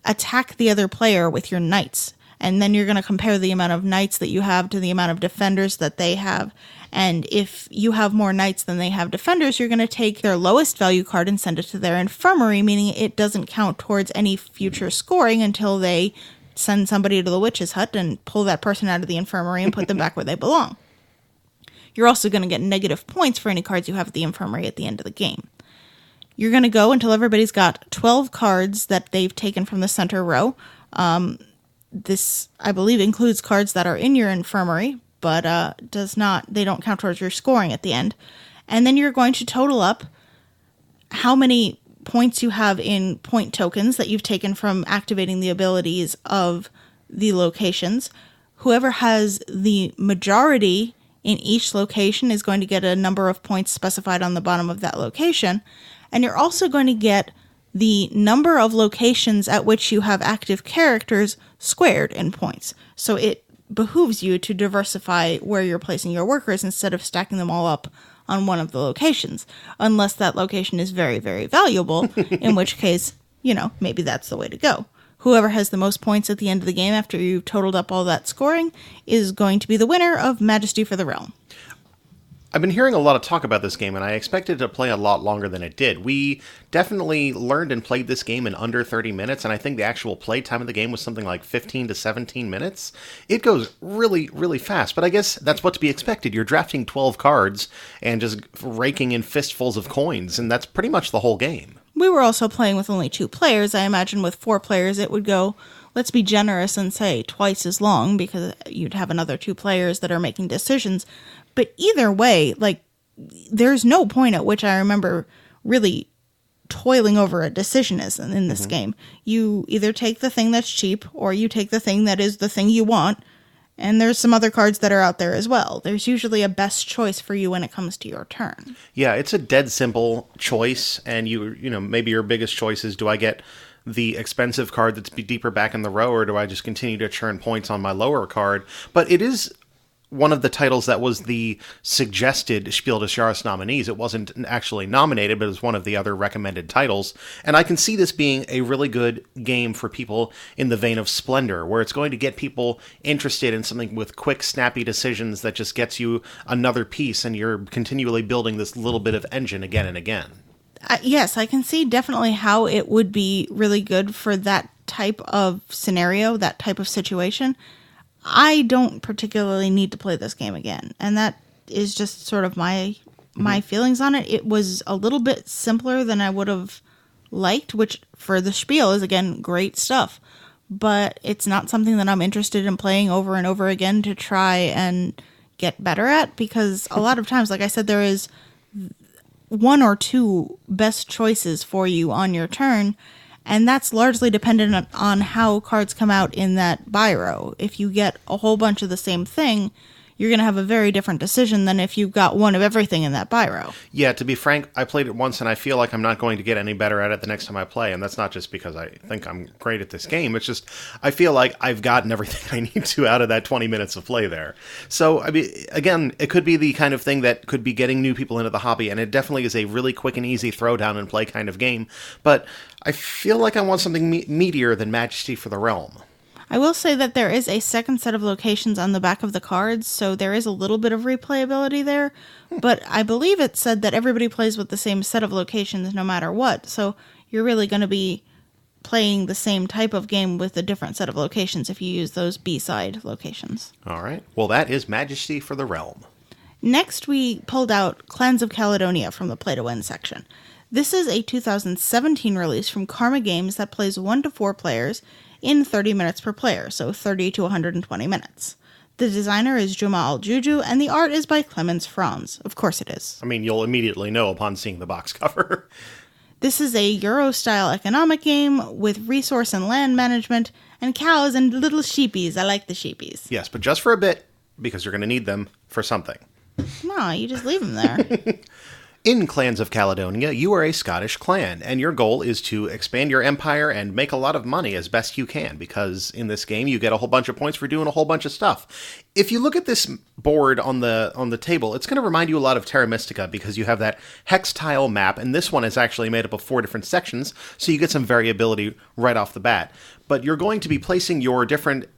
Speaker 2: attack the other player with your knights. And then you're going to compare the amount of knights that you have to the amount of defenders that they have. And if you have more knights than they have defenders, you're going to take their lowest value card and send it to their infirmary, meaning it doesn't count towards any future scoring until they send somebody to the witch's hut and pull that person out of the infirmary and put them back where they belong. You're also going to get negative points for any cards you have at the infirmary at the end of the game. You're going to go until everybody's got 12 cards that they've taken from the center row. This, I believe, includes cards that are in your infirmary, but they don't count towards your scoring at the end. And then you're going to total up how many points you have in point tokens that you've taken from activating the abilities of the locations. Whoever has the majority in each location is going to get a number of points specified on the bottom of that location. And you're also going to get the number of locations at which you have active characters squared in points. So it behooves you to diversify where you're placing your workers instead of stacking them all up on one of the locations, unless that location is very, very valuable, in which case, maybe that's the way to go. Whoever has the most points at the end of the game after you've totaled up all that scoring is going to be the winner of Majesty for the Realm.
Speaker 1: I've been hearing a lot of talk about this game, and I expected to play a lot longer than it did. We definitely learned and played this game in under 30 minutes, and I think the actual play time of the game was something like 15 to 17 minutes. It goes really, really fast, but I guess that's what to be expected. You're drafting 12 cards and just raking in fistfuls of coins, and that's pretty much the whole game.
Speaker 2: We were also playing with only 2 players. I imagine with 4 players it would go, let's be generous and say twice as long, because you'd have another 2 players that are making decisions. But either way, there's no point at which I remember really toiling over a decision in this game. You either take the thing that's cheap, or you take the thing that is the thing you want, and there's some other cards that are out there as well. There's usually a best choice for you when it comes to your turn. Yeah,
Speaker 1: it's a dead simple choice, and maybe your biggest choice is, do I get the expensive card that's deeper back in the row, or do I just continue to churn points on my lower card? But it is one of the titles that was the suggested Spiel des Jahres nominees. It wasn't actually nominated, but it was one of the other recommended titles. And I can see this being a really good game for people in the vein of Splendor, where it's going to get people interested in something with quick, snappy decisions that just gets you another piece, and you're continually building this little bit of engine again and again.
Speaker 2: Yes, I can see definitely how it would be really good for that type of scenario, that type of situation. I don't particularly need to play this game again, and that is just sort of my feelings on it. It was a little bit simpler than I would have liked, which for the Spiel is, again, great stuff. But it's not something that I'm interested in playing over and over again to try and get better at, because a lot of times, like I said, there is one or two best choices for you on your turn, and that's largely dependent on how cards come out in that buy row. If you get a whole bunch of the same thing, you're going to have a very different decision than if you've got one of everything in that buy row.
Speaker 1: Yeah, to be frank, I played it once and I feel like I'm not going to get any better at it the next time I play. And that's not just because I think I'm great at this game. It's just I feel like I've gotten everything I need to out of that 20 minutes of play there. So, I mean, again, it could be the kind of thing that could be getting new people into the hobby. And it definitely is a really quick and easy throw down and play kind of game. But I feel like I want something meatier than Majesty for the Realm.
Speaker 2: I will say that there is a second set of locations on the back of the cards, so there is a little bit of replayability there, but I believe it said that everybody plays with the same set of locations no matter what, so you're really going to be playing the same type of game with a different set of locations if you use those B-side locations.
Speaker 1: All right. Well, that is Majesty for the Realm.
Speaker 2: Next, we pulled out Clans of Caledonia from the Play to Win section. This is a 2017 release from Karma Games that plays 1 to 4 players in 30 minutes per player, so 30 to 120 minutes. The designer is Juma Al-Juju, and the art is by Clemens Franz. Of course it is.
Speaker 1: I mean, you'll immediately know upon seeing the box cover.
Speaker 2: This is a Euro-style economic game with resource and land management, and cows and little sheepies. I like the sheepies.
Speaker 1: Yes, but just for a bit, because you're going to need them for something.
Speaker 2: No, you just leave them there.
Speaker 1: In Clans of Caledonia, you are a Scottish clan, and your goal is to expand your empire and make a lot of money as best you can, because in this game you get a whole bunch of points for doing a whole bunch of stuff. If you look at this board on the table, it's going to remind you a lot of Terra Mystica, because you have that hex tile map, and this one is actually made up of 4 different sections, so you get some variability right off the bat. But you're going to be placing your different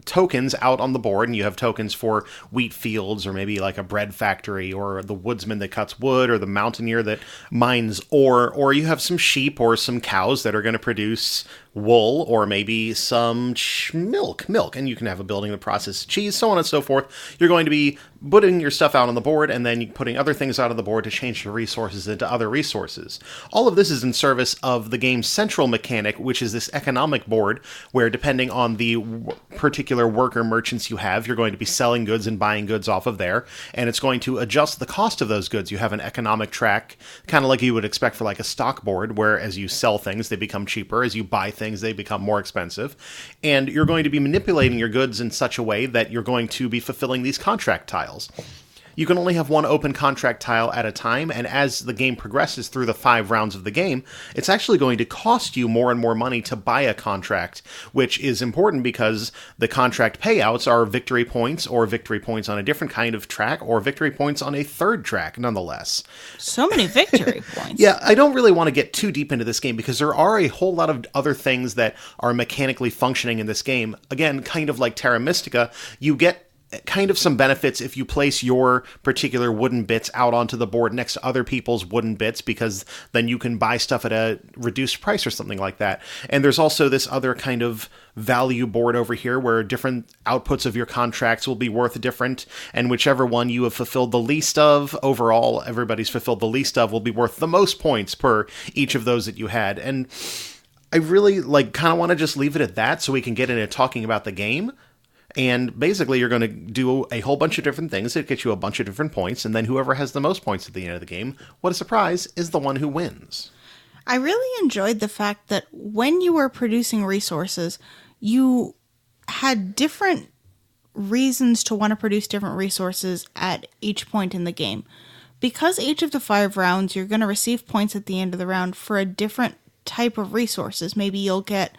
Speaker 1: tokens out on the board, and you have tokens for wheat fields, or maybe like a bread factory, or the woodsman that cuts wood, or the mountaineer that mines ore, or you have some sheep or some cows that are going to produce wool, or maybe some milk, and you can have a building that processes cheese, so on and so forth. You're going to be putting your stuff out on the board, and then putting other things out on the board to change the resources into other resources. All of this is in service of the game's central mechanic, which is this economic board, where depending on the particular worker merchants you have, you're going to be selling goods and buying goods off of there, and it's going to adjust the cost of those goods. You have an economic track, kind of like you would expect for like a stock board, where as you sell things, they become cheaper. As you buy things, they become more expensive. And you're going to be manipulating your goods in such a way that you're going to be fulfilling these contract tiles. You can only have one open contract tile at a time, and as the game progresses through the 5 rounds of the game, it's actually going to cost you more and more money to buy a contract, which is important because the contract payouts are victory points, or victory points on a different kind of track, or victory points on a third track, nonetheless.
Speaker 2: So many victory points.
Speaker 1: Yeah, I don't really want to get too deep into this game, because there are a whole lot of other things that are mechanically functioning in this game. Again, kind of like Terra Mystica, you get kind of some benefits if you place your particular wooden bits out onto the board next to other people's wooden bits, because then you can buy stuff at a reduced price or something like that. And there's also this other kind of value board over here where different outputs of your contracts will be worth different, and whichever one you have fulfilled the least of, overall everybody's fulfilled the least of, will be worth the most points per each of those that you had. And I really kind of want to just leave it at that so we can get into talking about the game. And basically, you're going to do a whole bunch of different things that get you a bunch of different points, and then whoever has the most points at the end of the game, what a surprise, is the one who wins.
Speaker 2: I really enjoyed the fact that when you were producing resources, you had different reasons to want to produce different resources at each point in the game. Because each of the 5 rounds, you're going to receive points at the end of the round for a different type of resources. Maybe you'll get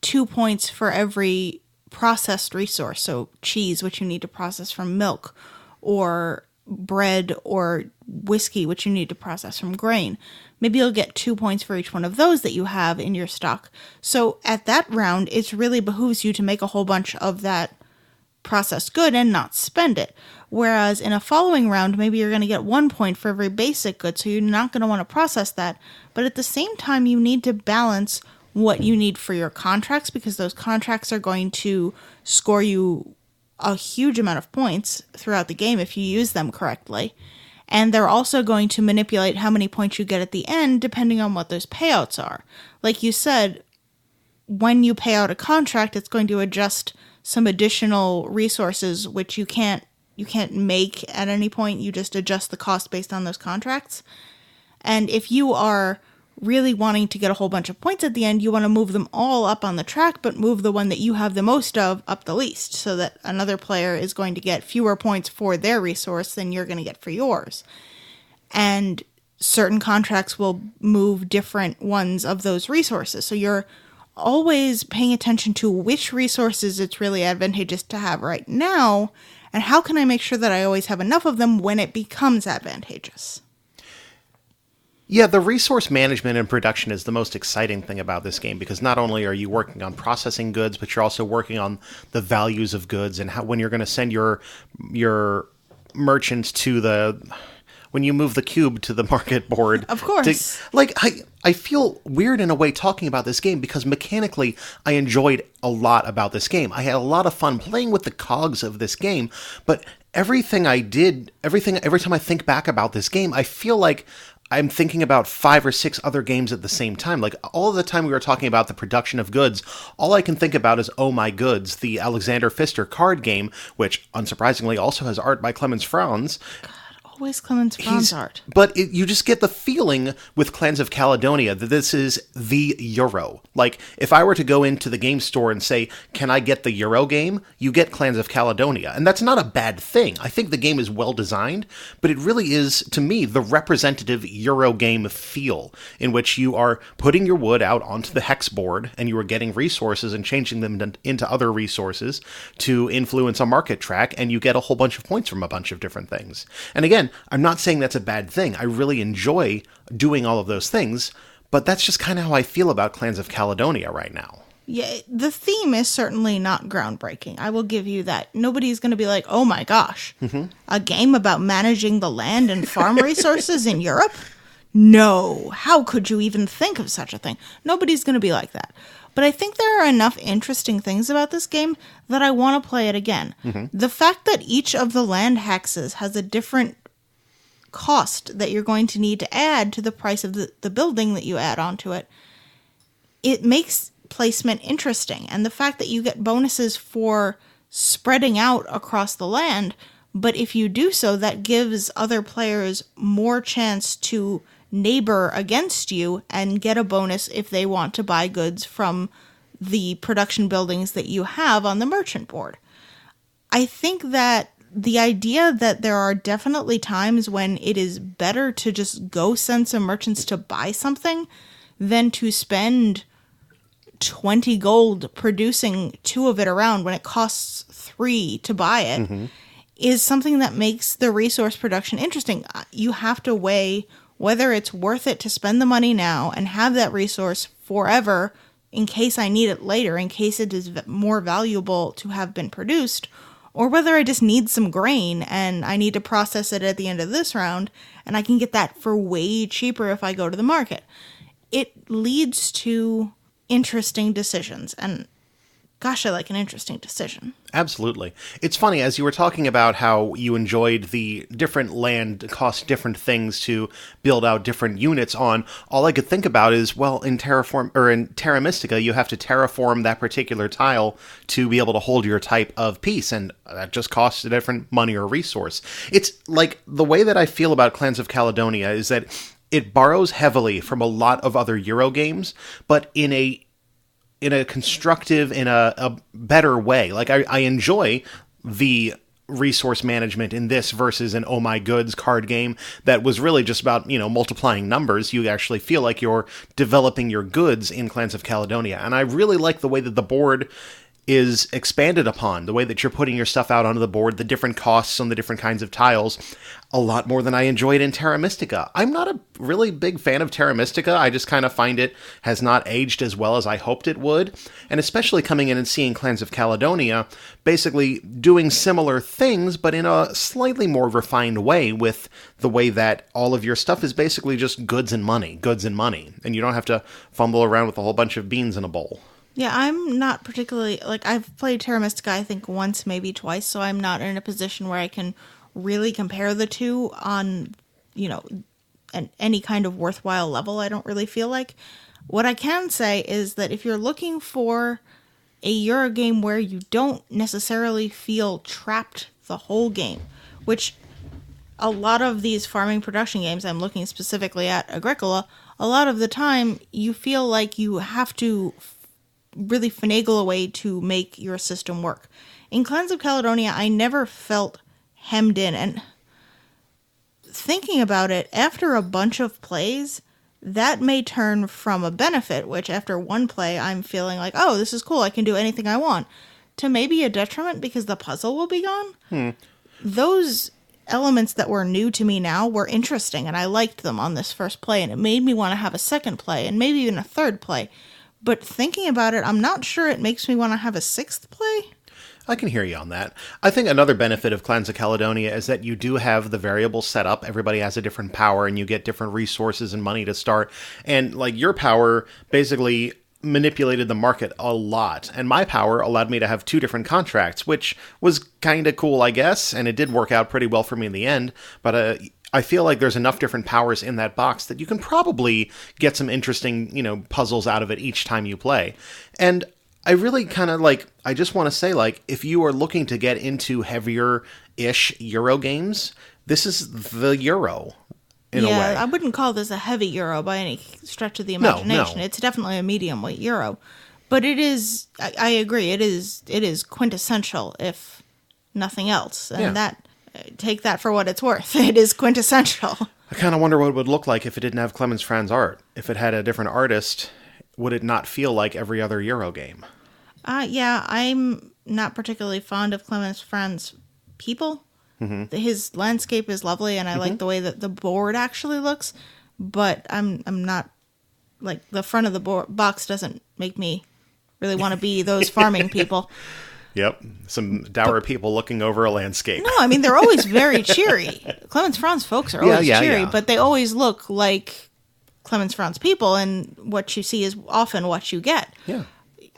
Speaker 2: 2 points for every processed resource, so cheese, which you need to process from milk, or bread or whiskey, which you need to process from grain. Maybe you'll get 2 points for each one of those that you have in your stock. So at that round, it really behooves you to make a whole bunch of that processed good and not spend it. Whereas in a following round, maybe you're going to get 1 point for every basic good, so you're not going to want to process that. But at the same time, you need to balance what you need for your contracts, because those contracts are going to score you a huge amount of points throughout the game if you use them correctly. And they're also going to manipulate how many points you get at the end, depending on what those payouts are. Like you said, when you pay out a contract, it's going to adjust some additional resources, which you can't make at any point. You just adjust the cost based on those contracts. And if you are really wanting to get a whole bunch of points at the end, you want to move them all up on the track, but move the one that you have the most of up the least, so that another player is going to get fewer points for their resource than you're going to get for yours. And certain contracts will move different ones of those resources. So you're always paying attention to which resources it's really advantageous to have right now, and how can I make sure that I always have enough of them when it becomes advantageous.
Speaker 1: Yeah, the resource management and production is the most exciting thing about this game, because not only are you working on processing goods, but you're also working on the values of goods and how, when you're going to send your merchants to when you move the cube to the market board.
Speaker 2: Of course.
Speaker 1: I feel weird in a way talking about this game, because mechanically I enjoyed a lot about this game. I had a lot of fun playing with the cogs of this game, but every time I think back about this game, I feel like I'm thinking about 5 or 6 other games at the same time. Like, all of the time we were talking about the production of goods, all I can think about is Oh My Goods, the Alexander Pfister card game, which, unsurprisingly, also has art by Clemens Franz.
Speaker 2: Always Clemens Franz art.
Speaker 1: But you just get the feeling with Clans of Caledonia that this is the Euro. Like, if I were to go into the game store and say, can I get the Euro game? You get Clans of Caledonia. And that's not a bad thing. I think the game is well designed, but it really is, to me, the representative Euro game feel, in which you are putting your wood out onto the hex board, and you are getting resources and changing them into other resources to influence a market track, and you get a whole bunch of points from a bunch of different things. And again, I'm not saying that's a bad thing. I really enjoy doing all of those things, but that's just kind of how I feel about Clans of Caledonia right now.
Speaker 2: Yeah, the theme is certainly not groundbreaking. I will give you that. Nobody's going to be like, oh my gosh, a game about managing the land and farm resources in Europe? No, how could you even think of such a thing? Nobody's going to be like that. But I think there are enough interesting things about this game that I want to play it again. The fact that each of the land hexes has a different cost that you're going to need to add to the price of the building that you add onto it, it makes placement interesting. And the fact that you get bonuses for spreading out across the land, but if you do so, that gives other players more chance to neighbor against you and get a bonus if they want to buy goods from the production buildings that you have on the merchant board. I think that the idea that there are definitely times when it is better to just go send some merchants to buy something than to spend 20 gold producing 2 of it around when it costs 3 to buy it is something that makes the resource production interesting. You have to weigh whether it's worth it to spend the money now and have that resource forever in case I need it later, in case it is more valuable to have been produced, or whether I just need some grain and I need to process it at the end of this round, and I can get that for way cheaper if I go to the market. It leads to interesting decisions, and gosh, I like an interesting decision.
Speaker 1: Absolutely. It's funny, as you were talking about how you enjoyed the different land cost different things to build out different units on, all I could think about is, well, in Terra Mystica, you have to terraform that particular tile to be able to hold your type of piece, and that just costs a different money or resource. It's like, the way that I feel about Clans of Caledonia is that it borrows heavily from a lot of other Euro games, but in a constructive, in a better way. Like, I enjoy the resource management in this versus an Oh My Goods card game that was really just about, multiplying numbers. You actually feel like you're developing your goods in Clans of Caledonia. And I really like the way that the board is expanded upon, the way that you're putting your stuff out onto the board, the different costs on the different kinds of tiles, a lot more than I enjoyed in Terra Mystica. I'm not a really big fan of Terra Mystica. I just kind of find it has not aged as well as I hoped it would. And especially coming in and seeing Clans of Caledonia basically doing similar things, but in a slightly more refined way, with the way that all of your stuff is basically just goods and money. And you don't have to fumble around with a whole bunch of beans in a bowl.
Speaker 2: Yeah, I'm not particularly, I've played Terra Mystica, I think, once, maybe twice, so I'm not in a position where I can really compare the two on, any kind of worthwhile level, I don't really feel like. What I can say is that if you're looking for a Euro game where you don't necessarily feel trapped the whole game, which a lot of these farming production games, I'm looking specifically at Agricola, a lot of the time you feel like you have to really finagle a way to make your system work. In Clans of Caledonia, I never felt hemmed in, and thinking about it, after a bunch of plays, that may turn from a benefit, which after one play I'm feeling like, oh, this is cool, I can do anything I want, to maybe a detriment because the puzzle will be gone. Those elements that were new to me now were interesting, and I liked them on this first play, and it made me want to have a second play, and maybe even a third play. But thinking about it, I'm not sure it makes me want to have a sixth play.
Speaker 1: I can hear you on that. I think another benefit of Clans of Caledonia is that you do have the variables set up. Everybody has a different power, and you get different resources and money to start. And, your power basically manipulated the market a lot. And my power allowed me to have 2 different contracts, which was kind of cool, I guess. And it did work out pretty well for me in the end. But I feel like there's enough different powers in that box that you can probably get some interesting, puzzles out of it each time you play. And I really kind of I just want to say, if you are looking to get into heavier-ish Euro games, this is the Euro, in a way.
Speaker 2: Yeah, I wouldn't call this a heavy Euro by any stretch of the imagination.
Speaker 1: No.
Speaker 2: It's definitely a medium-weight Euro. But it is, I agree, it is quintessential, if nothing else. And take that for what it's worth. It is quintessential.
Speaker 1: I kind of wonder what it would look like if it didn't have Clemens Franz art. If it had a different artist, would it not feel like every other Euro game?
Speaker 2: Yeah, I'm not particularly fond of Clemens Franz people. Mm-hmm. His landscape is lovely, and I like the way that the board actually looks, but I'm not, the front of the box doesn't make me really want to be those farming people.
Speaker 1: Yep, some dour people looking over a landscape.
Speaker 2: No, I mean, they're always very cheery. Clemens Franz folks are always cheery, but they always look like Clemens Franz people, and what you see is often what you get.
Speaker 1: Yeah.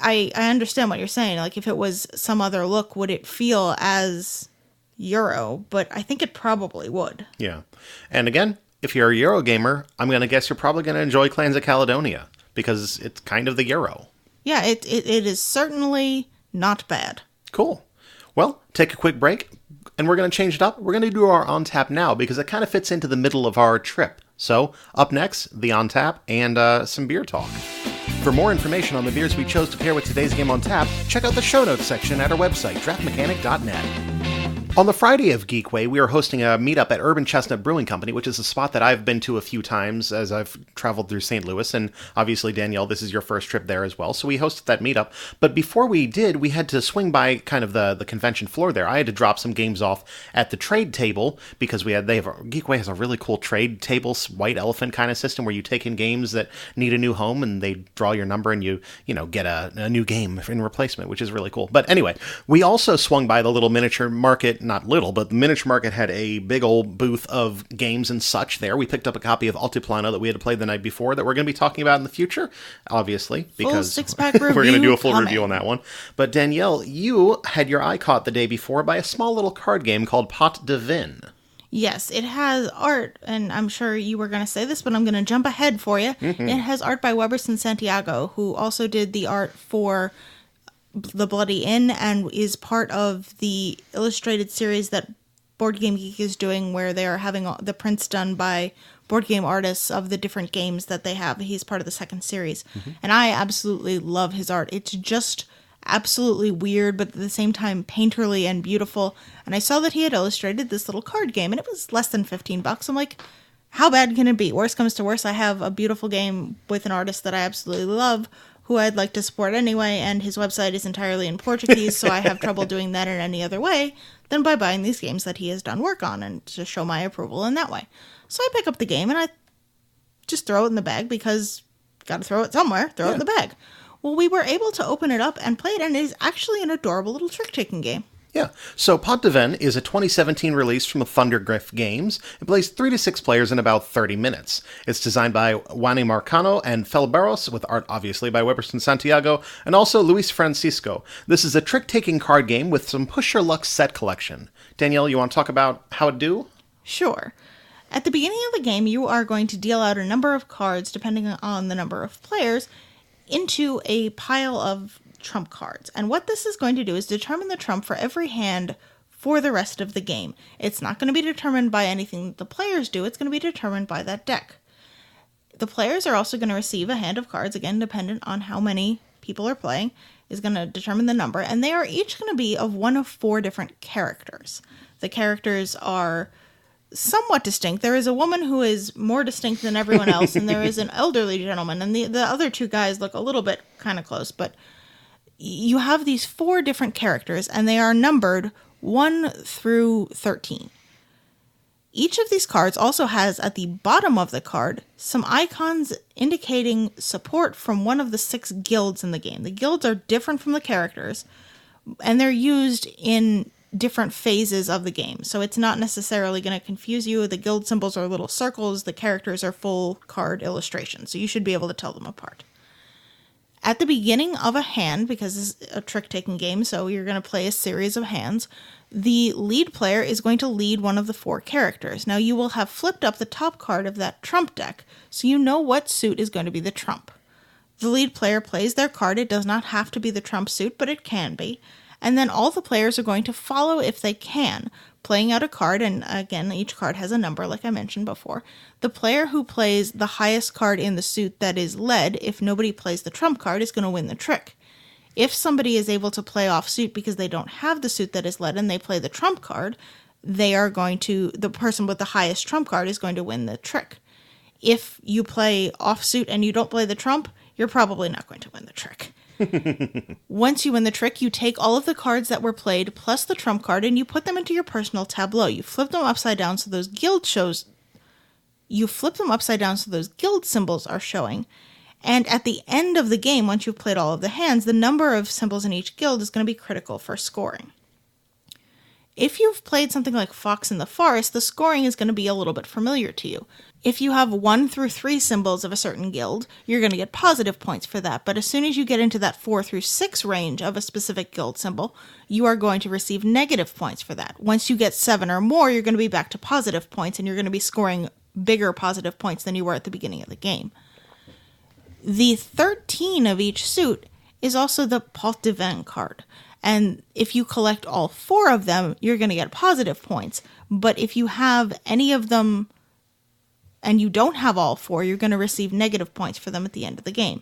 Speaker 2: I understand what you're saying. If it was some other look, would it feel as Euro? But I think it probably would.
Speaker 1: Yeah. And again, if you're a Euro gamer, I'm going to guess you're probably going to enjoy Clans of Caledonia, because it's kind of the Euro.
Speaker 2: Yeah, it is certainly not bad.
Speaker 1: Cool. Well, take a quick break, and we're going to change it up. We're going to do our On Tap now, because it kind of fits into the middle of our trip. So, up next, the On Tap and some beer talk. For more information on the beers we chose to pair with today's game on tap, check out the show notes section at our website, draftmechanic.net. On the Friday of Geekway, we are hosting a meetup at Urban Chestnut Brewing Company, which is a spot that I've been to a few times as I've traveled through St. Louis, and obviously, Danielle, this is your first trip there as well, so we hosted that meetup. But before we did, we had to swing by kind of the convention floor there. I had to drop some games off at the trade table, because Geekway has a really cool trade table, white elephant kind of system, where you take in games that need a new home, and they draw your number, and you get a new game in replacement, which is really cool. But anyway, we also swung by the little miniature market. Not little, but the miniature market had a big old booth of games and such there. We picked up a copy of Altiplano that we had to play the night before that we're going to be talking about in the future, obviously, because
Speaker 2: six-pack review
Speaker 1: we're going to do a full
Speaker 2: coming.
Speaker 1: review on that one. But Danielle, you had your eye caught the day before by a small little card game called Pot De Vin.
Speaker 2: Yes, it has art, and I'm sure you were going to say this, but I'm going to jump ahead for you. Mm-hmm. It has art by Weberson Santiago, who also did the art for The Bloody Inn and is part of the illustrated series that Board Game Geek is doing, where they are having the prints done by board game artists of the different games that they have. He's part of the second series. Mm-hmm. And I absolutely love his art. It's just absolutely weird, but at the same time painterly and beautiful. And I saw that he had illustrated this little card game, and it was less than $15. I'm like, how bad can it be? Worst comes to worst, I have a beautiful game with an artist that I absolutely love, who I'd like to support anyway, and his website is entirely in Portuguese, so I have trouble doing that in any other way than by buying these games that he has done work on, and to show my approval in that way. So I pick up the game, and I just throw it in the bag, because gotta throw it somewhere, it in the bag. Well, we were able to open it up and play it, and it is actually an adorable little trick-taking game.
Speaker 1: Yeah. So Pot De Vin is a 2017 release from Thundergriff Games. It plays 3 to 6 players in about 30 minutes. It's designed by Wani Marcano and Fel Barros, with art obviously by Weberson Santiago, and also Luis Francisco. This is a trick-taking card game with some push-your-luck set collection. Danielle, you want to talk about how it do?
Speaker 2: Sure. At the beginning of the game, you are going to deal out a number of cards, depending on the number of players, into a pile of trump cards. And what this is going to do is determine the trump for every hand for the rest of the game. It's not going to be determined by anything that the players do, it's going to be determined by that deck. The players are also going to receive a hand of cards, again, dependent on how many people are playing, is going to determine the number, and they are each going to be of one of 4 different characters. The characters are somewhat distinct. There is a woman who is more distinct than everyone else, and there is an elderly gentleman, and the other 2 guys look a little bit kind of close, but you have these 4 different characters, and they are numbered 1 through 13. Each of these cards also has, at the bottom of the card, some icons indicating support from one of the 6 guilds in the game. The guilds are different from the characters, and they're used in different phases of the game. So it's not necessarily going to confuse you. The guild symbols are little circles, the characters are full card illustrations, so you should be able to tell them apart. At the beginning of a hand, because this is a trick-taking game, so you're going to play a series of hands, the lead player is going to lead one of the 4 characters. Now, you will have flipped up the top card of that trump deck, so you know what suit is going to be the trump. The lead player plays their card. It does not have to be the trump suit, but it can be. And then all the players are going to follow if they can, playing out a card, and again, each card has a number, like I mentioned before. The player who plays the highest card in the suit that is led, if nobody plays the trump card, is going to win the trick. If somebody is able to play off suit because they don't have the suit that is led and they play the trump card, the person with the highest trump card is going to win the trick. If you play off suit and you don't play the trump, you're probably not going to win the trick. Once you win the trick, you take all of the cards that were played plus the trump card and you put them into your personal tableau. You flip them upside down so those guild symbols are showing. And at the end of the game, once you've played all of the hands, the number of symbols in each guild is going to be critical for scoring. If you've played something like Fox in the Forest, the scoring is going to be a little bit familiar to you. If you have 1 through 3 symbols of a certain guild, you're going to get positive points for that. But as soon as you get into that 4 through 6 range of a specific guild symbol, you are going to receive negative points for that. Once you get 7 or more, you're going to be back to positive points, and you're going to be scoring bigger positive points than you were at the beginning of the game. The 13 of each suit is also the Pot De Vin card. And if you collect all 4 of them, you're going to get positive points. But if you have any of them and you don't have all 4, you're going to receive negative points for them at the end of the game.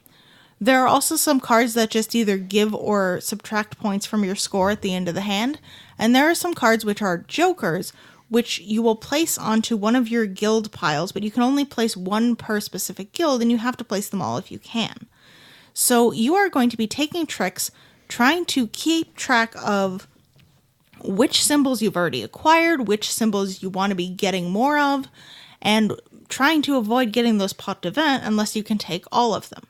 Speaker 2: There are also some cards that just either give or subtract points from your score at the end of the hand. And there are some cards which are jokers, which you will place onto one of your guild piles, but you can only place 1 per specific guild, and you have to place them all if you can. So you are going to be taking tricks, trying to keep track of which symbols you've already acquired, which symbols you want to be getting more of, and trying to avoid getting those Pot De Vin unless you can take all of them.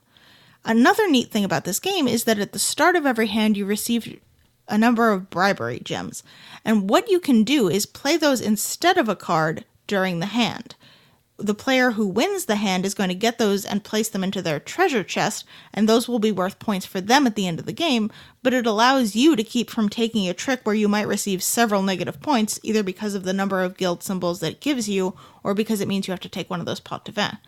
Speaker 2: Another neat thing about this game is that at the start of every hand you receive a number of bribery gems, and what you can do is play those instead of a card during the hand. The player who wins the hand is going to get those and place them into their treasure chest, and those will be worth points for them at the end of the game, but it allows you to keep from taking a trick where you might receive several negative points, either because of the number of guild symbols that it gives you, or because it means you have to take one of those Pot De Vin.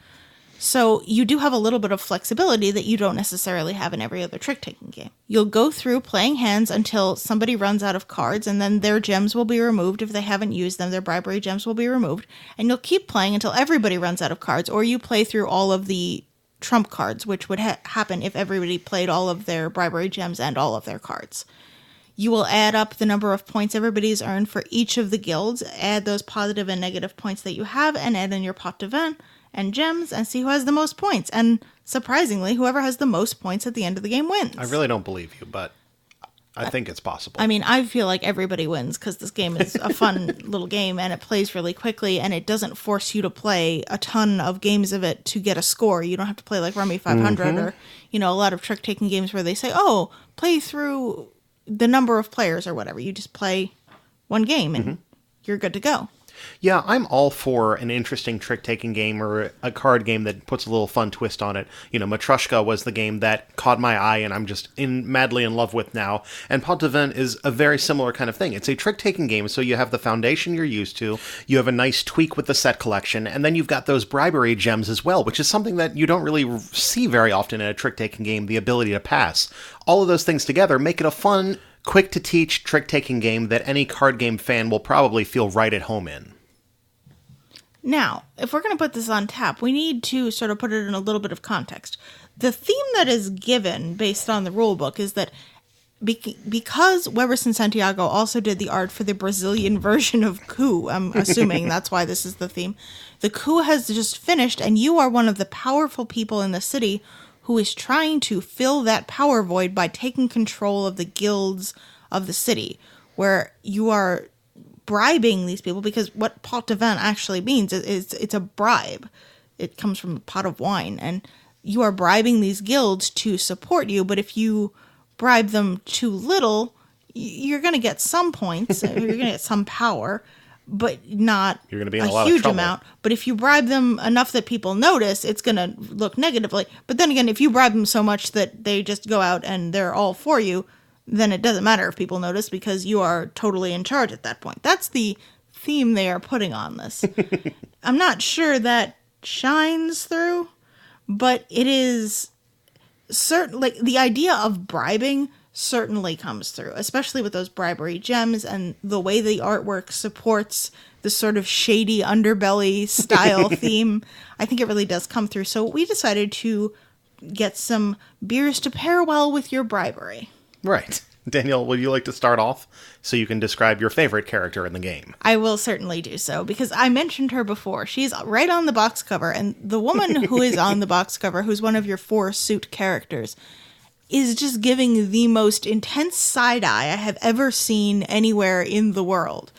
Speaker 2: So you do have a little bit of flexibility that you don't necessarily have in every other trick-taking game. You'll go through playing hands until somebody runs out of cards, and then their gems will be removed. If they haven't used them, their bribery gems will be removed. And you'll keep playing until everybody runs out of cards, or you play through all of the trump cards, which would happen if everybody played all of their bribery gems and all of their cards. You will add up the number of points everybody's earned for each of the guilds, add those positive and negative points that you have, and add in your Pot De Vin and gems, and see who has the most points. And surprisingly, whoever has the most points at the end of the game wins.
Speaker 1: I really don't believe you, but I think it's possible.
Speaker 2: I mean, I feel like everybody wins because this game is a fun little game, and it plays really quickly, and it doesn't force you to play a ton of games of it to get a score. You don't have to play like Rummy 500 or, a lot of trick-taking games where they say, oh, play through the number of players or whatever. You just play one game and you're good to go.
Speaker 1: Yeah, I'm all for an interesting trick-taking game or a card game that puts a little fun twist on it. Matryoshka was the game that caught my eye and I'm just madly in love with now. And Pot De Vin is a very similar kind of thing. It's a trick-taking game, so you have the foundation you're used to, you have a nice tweak with the set collection, and then you've got those bribery gems as well, which is something that you don't really see very often in a trick-taking game, the ability to pass. All of those things together make it a fun, quick-to-teach trick-taking game that any card game fan will probably feel right at home in.
Speaker 2: Now, if we're going to put this on tap, we need to sort of put it in a little bit of context. The theme that is given based on the rulebook is that because Weberson Santiago also did the art for the Brazilian version of Coup, I'm assuming that's why this is the theme, the coup has just finished and you are one of the powerful people in the city who is trying to fill that power void by taking control of the guilds of the city, where you are bribing these people, because what Pot De Vin actually means is it's a bribe. It comes from a pot of wine, and you are bribing these guilds to support you, but if you bribe them too little, you're going to get some points, you're going to get some power, but not
Speaker 1: you're going to be in a
Speaker 2: a
Speaker 1: lot
Speaker 2: huge
Speaker 1: of trouble.
Speaker 2: amount. But if you bribe them enough that people notice, it's going to look negatively. But then again, if you bribe them so much that they just go out and they're all for you, then it doesn't matter if people notice because you are totally in charge at that point. That's the theme they are putting on this. I'm not sure that shines through, but it is certain, like the idea of bribing certainly comes through, especially with those bribery gems and the way the artwork supports the sort of shady underbelly style theme. I think it really does come through. So we decided to get some beers to pair well with your bribery.
Speaker 1: Right. Danielle, would you like to start off so you can describe your favorite character in the game?
Speaker 2: I will certainly do so, because I mentioned her before. She's right on the box cover, and the woman who is on the box cover, who's one of your 4 suit characters, is just giving the most intense side-eye I have ever seen anywhere in the world.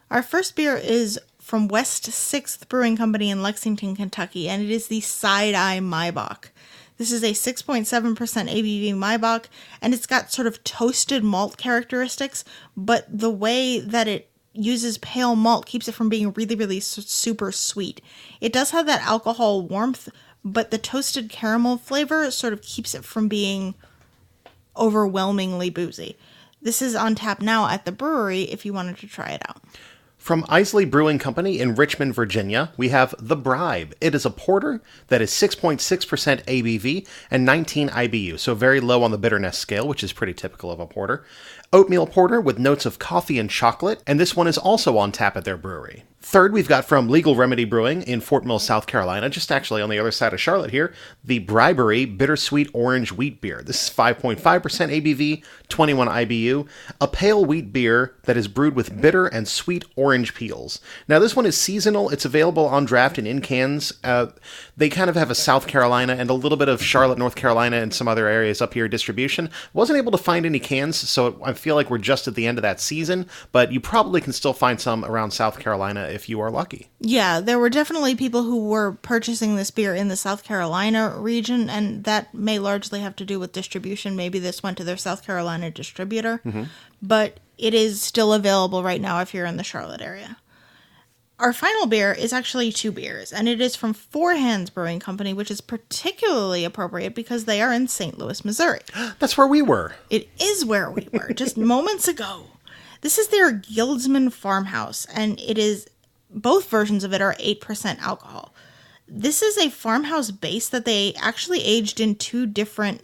Speaker 2: Our first beer is from West 6th Brewing Company in Lexington, Kentucky, and it is the Side-Eye Maibach. This is a 6.7% ABV Maibach, and it's got sort of toasted malt characteristics, but the way that it uses pale malt keeps it from being really, really super sweet. It does have that alcohol warmth, but the toasted caramel flavor sort of keeps it from being overwhelmingly boozy. This is on tap now at the brewery if you wanted to try it out.
Speaker 1: From Isley Brewing Company in Richmond, Virginia, we have The Bribe. It is a porter that is 6.6% ABV and 19 IBU, so very low on the bitterness scale, which is pretty typical of a porter. Oatmeal porter with notes of coffee and chocolate, and this one is also on tap at their brewery. Third, we've got from Legal Remedy Brewing in Fort Mill, South Carolina, just actually on the other side of Charlotte here, the Bribery Bittersweet Orange Wheat Beer. This is 5.5% ABV, 21 IBU, a pale wheat beer that is brewed with bitter and sweet orange peels. Now, this one is seasonal. It's available on draft and in cans. They kind of have a South Carolina and a little bit of Charlotte, North Carolina, and some other areas up here distribution. Wasn't able to find any cans, so I feel like we're just at the end of that season, but you probably can still find some around South Carolina if you are lucky.
Speaker 2: Yeah, there were definitely people who were purchasing this beer in the South Carolina region, and that may largely have to do with distribution. Maybe this went to their South Carolina distributor, but it is still available right now if you're in the Charlotte area. Our final beer is actually 2 beers, and it is from Four Hands Brewing Company, which is particularly appropriate because they are in St. Louis, Missouri.
Speaker 1: That's where we were.
Speaker 2: It is where we were, just moments ago. This is their Guildsman Farmhouse, and it is, both versions of it are 8% alcohol. This is a farmhouse base that they actually aged in 2 different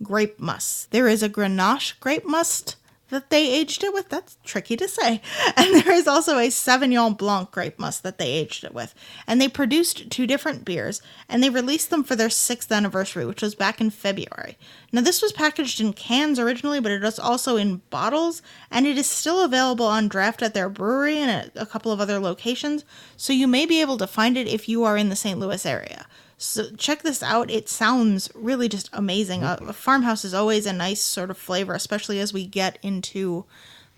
Speaker 2: grape musts. There is a Grenache grape must that they aged it with. That's tricky to say. And there is also a Sauvignon Blanc grape must that they aged it with. And they produced 2 different beers, and they released them for their 6th anniversary, which was back in February. Now, this was packaged in cans originally, but it is also in bottles, and it is still available on draft at their brewery and at a couple of other locations, so you may be able to find it if you are in the St. Louis area. So check this out. It sounds really just amazing. A farmhouse is always a nice sort of flavor, especially as we get into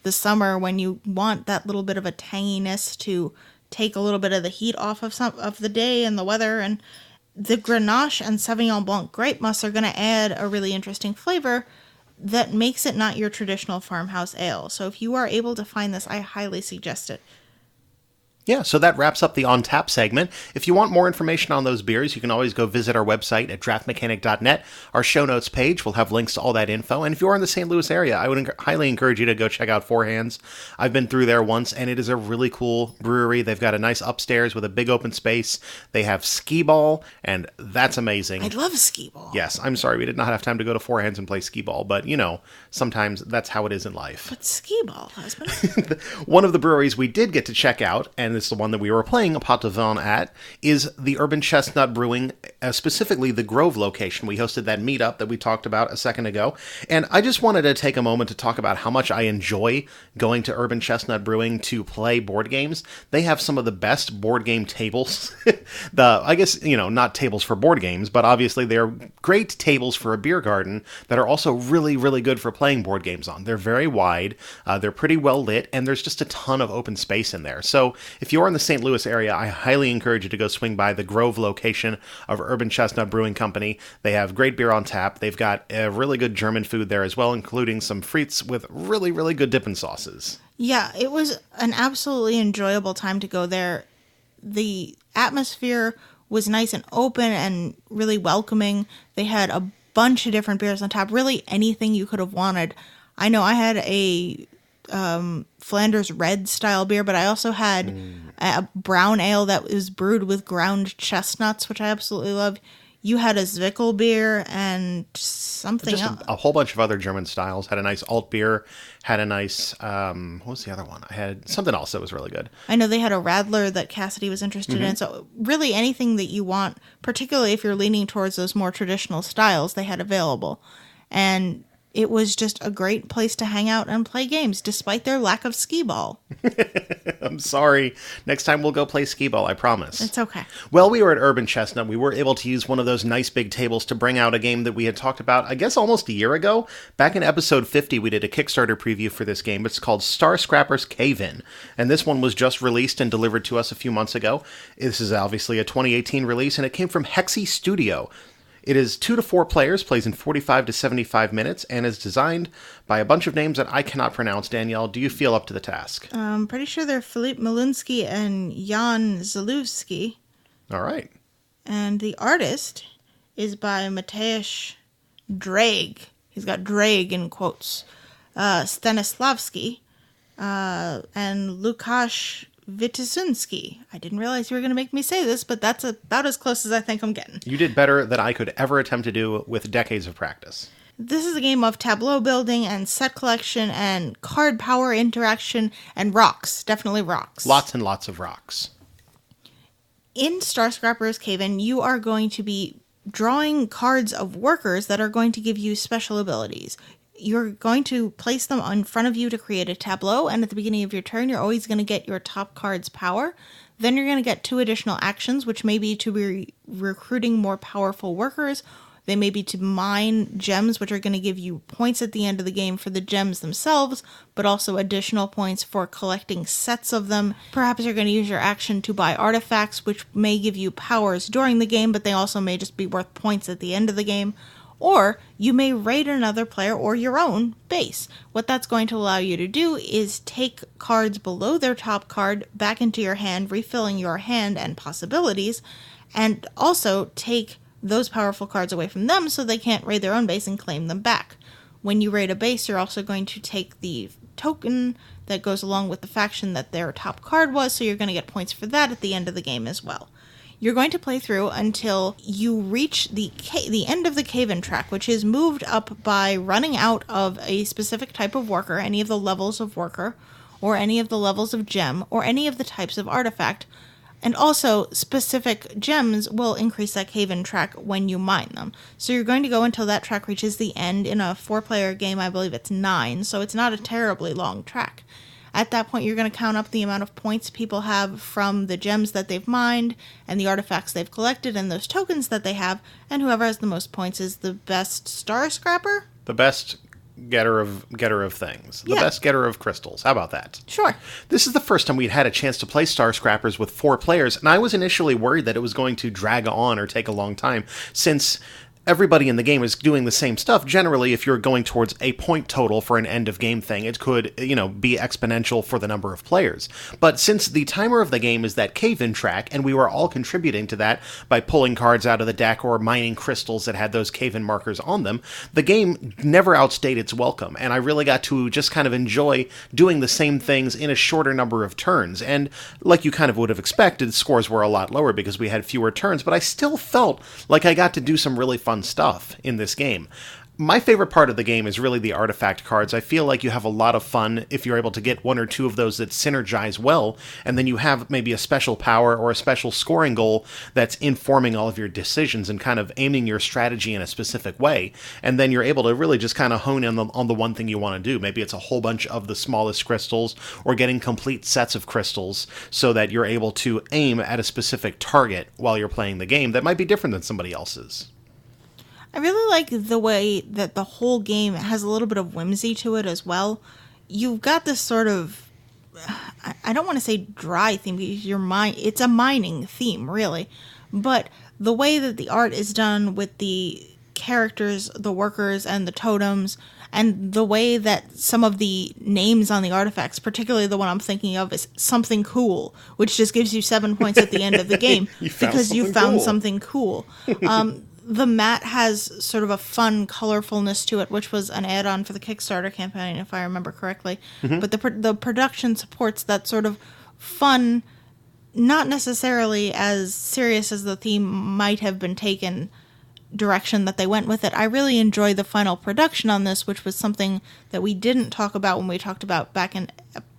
Speaker 2: the summer when you want that little bit of a tanginess to take a little bit of the heat off of the day and the weather. And the Grenache and Sauvignon Blanc grape musts are going to add a really interesting flavor that makes it not your traditional farmhouse ale. So if you are able to find this, I highly suggest it.
Speaker 1: Yeah, so that wraps up the On Tap segment. If you want more information on those beers, you can always go visit our website at draftmechanic.net. Our show notes page will have links to all that info. And if you're in the St. Louis area, I would highly encourage you to go check out Four Hands. I've been through there once, and it is a really cool brewery. They've got a nice upstairs with a big open space. They have skee ball, and that's amazing.
Speaker 2: I love skee ball.
Speaker 1: Yes, I'm sorry we did not have time to go to Four Hands and play skee ball, but, sometimes that's how it is in life.
Speaker 2: But skee ball, husband.
Speaker 1: One of the breweries we did get to check out, and it's the one that we were playing a Pot De Vin at, is the Urban Chestnut Brewing, specifically the Grove location. We hosted that meetup that we talked about a second ago, and I just wanted to take a moment to talk about how much I enjoy going to Urban Chestnut Brewing to play board games. They have some of the best board game tables. I guess, not tables for board games, but obviously they're great tables for a beer garden that are also really, really good for playing board games on. They're very wide, they're pretty well lit, and there's just a ton of open space in there. So if you're in the St. Louis area, I highly encourage you to go swing by the Grove location of Urban Chestnut Brewing Company. They have great beer on tap. They've got really good German food there as well, including some frites with really, really good dipping sauces.
Speaker 2: Yeah, it was an absolutely enjoyable time to go there. The atmosphere was nice and open and really welcoming. They had a bunch of different beers on tap, really anything you could have wanted. I know I had a Flanders Red style beer, but I also had a brown ale that was brewed with ground chestnuts, which I absolutely love. You had a Zwickel beer and something else.
Speaker 1: A whole bunch of other German styles. Had a nice alt beer. Had a nice, what was the other one? I had something else that was really good.
Speaker 2: I know they had a Radler that Cassidy was interested in. So really anything that you want, particularly if you're leaning towards those more traditional styles, they had available. And it was just a great place to hang out and play games, despite their lack of skee ball.
Speaker 1: I'm sorry. Next time we'll go play skee ball, I promise.
Speaker 2: It's okay.
Speaker 1: Well, we were at Urban Chestnut. We were able to use one of those nice big tables to bring out a game that we had talked about, I guess, almost a year ago. Back in episode 50, we did a Kickstarter preview for this game. It's called Star Scrappers Cave-In. And this one was just released and delivered to us a few months ago. This is obviously a 2018 release, and it came from Hexy Studio. It is 2 to 4 players, plays in 45 to 75 minutes, and is designed by a bunch of names that I cannot pronounce. Danielle, do you feel up to the task?
Speaker 2: I'm pretty sure they're Filip Malinski and Jan Zalewski.
Speaker 1: All right. And
Speaker 2: the artist is by Mateusz Drag. He's got Drag in quotes. Stanislavski and Lukasz Witysynski. I didn't realize you were going to make me say this, but that's about as close as I think I'm getting.
Speaker 1: You did better than I could ever attempt to do with decades of practice.
Speaker 2: This is a game of tableau building and set collection and card power interaction and rocks. Definitely rocks.
Speaker 1: Lots and lots of rocks.
Speaker 2: In Star Scrappers Cave-In, you are going to be drawing cards of workers that are going to give you special abilities. You're going to place them in front of you to create a tableau, and at the beginning of your turn, you're always going to get your top card's power. Then you're going to get 2 additional actions, which may be to be recruiting more powerful workers. They may be to mine gems, which are going to give you points at the end of the game for the gems themselves, but also additional points for collecting sets of them. Perhaps you're going to use your action to buy artifacts, which may give you powers during the game, but they also may just be worth points at the end of the game. Or you may raid another player or your own base. What that's going to allow you to do is take cards below their top card back into your hand, refilling your hand and possibilities, and also take those powerful cards away from them so they can't raid their own base and claim them back. When you raid a base, you're also going to take the token that goes along with the faction that their top card was, so you're going to get points for that at the end of the game as well. You're going to play through until you reach the end of the cave-in track, which is moved up by running out of a specific type of worker, any of the levels of worker, or any of the levels of gem, or any of the types of artifact. And also, specific gems will increase that cave-in track when you mine them. So you're going to go until that track reaches the end. In a 4-player game, I believe it's 9, so it's not a terribly long track. At that point, you're going to count up the amount of points people have from the gems that they've mined and the artifacts they've collected and those tokens that they have, and whoever has the most points is the best Star Scrapper?
Speaker 1: The best getter of things. The best getter of crystals. How about that?
Speaker 2: Sure.
Speaker 1: This is the first time we'd had a chance to play Star Scrappers with 4 players, and I was initially worried that it was going to drag on or take a long time, since everybody in the game is doing the same stuff. Generally, if you're going towards a point total for an end of game thing, it could, be exponential for the number of players. But since the timer of the game is that cave-in track, and we were all contributing to that by pulling cards out of the deck or mining crystals that had those cave-in markers on them, the game never outstayed its welcome, and I really got to just kind of enjoy doing the same things in a shorter number of turns. And like you kind of would have expected, scores were a lot lower because we had fewer turns, but I still felt like I got to do some really fun stuff in this game. My favorite part of the game is really the artifact cards. I feel like you have a lot of fun if you're able to get one or two of those that synergize well, and then you have maybe a special power or a special scoring goal that's informing all of your decisions and kind of aiming your strategy in a specific way, and then you're able to really just kind of hone in on the one thing you want to do. Maybe it's a whole bunch of the smallest crystals, or getting complete sets of crystals so that you're able to aim at a specific target while you're playing the game that might be different than somebody else's.
Speaker 2: I really like the way that the whole game has a little bit of whimsy to it as well. You've got this sort of, I don't want to say dry theme, because it's a mining theme, really. But the way that the art is done with the characters, the workers, and the totems, and the way that some of the names on the artifacts, particularly the one I'm thinking of, is something cool, which just gives you 7 points at the end of the game because you found something cool. The mat has sort of a fun colorfulness to it, which was an add-on for the Kickstarter campaign, if I remember correctly. Mm-hmm. But the production supports that sort of fun, not necessarily as serious as the theme might have been taken, direction that they went with it. I really enjoyed the final production on this, which was something that we didn't talk about when we talked about back in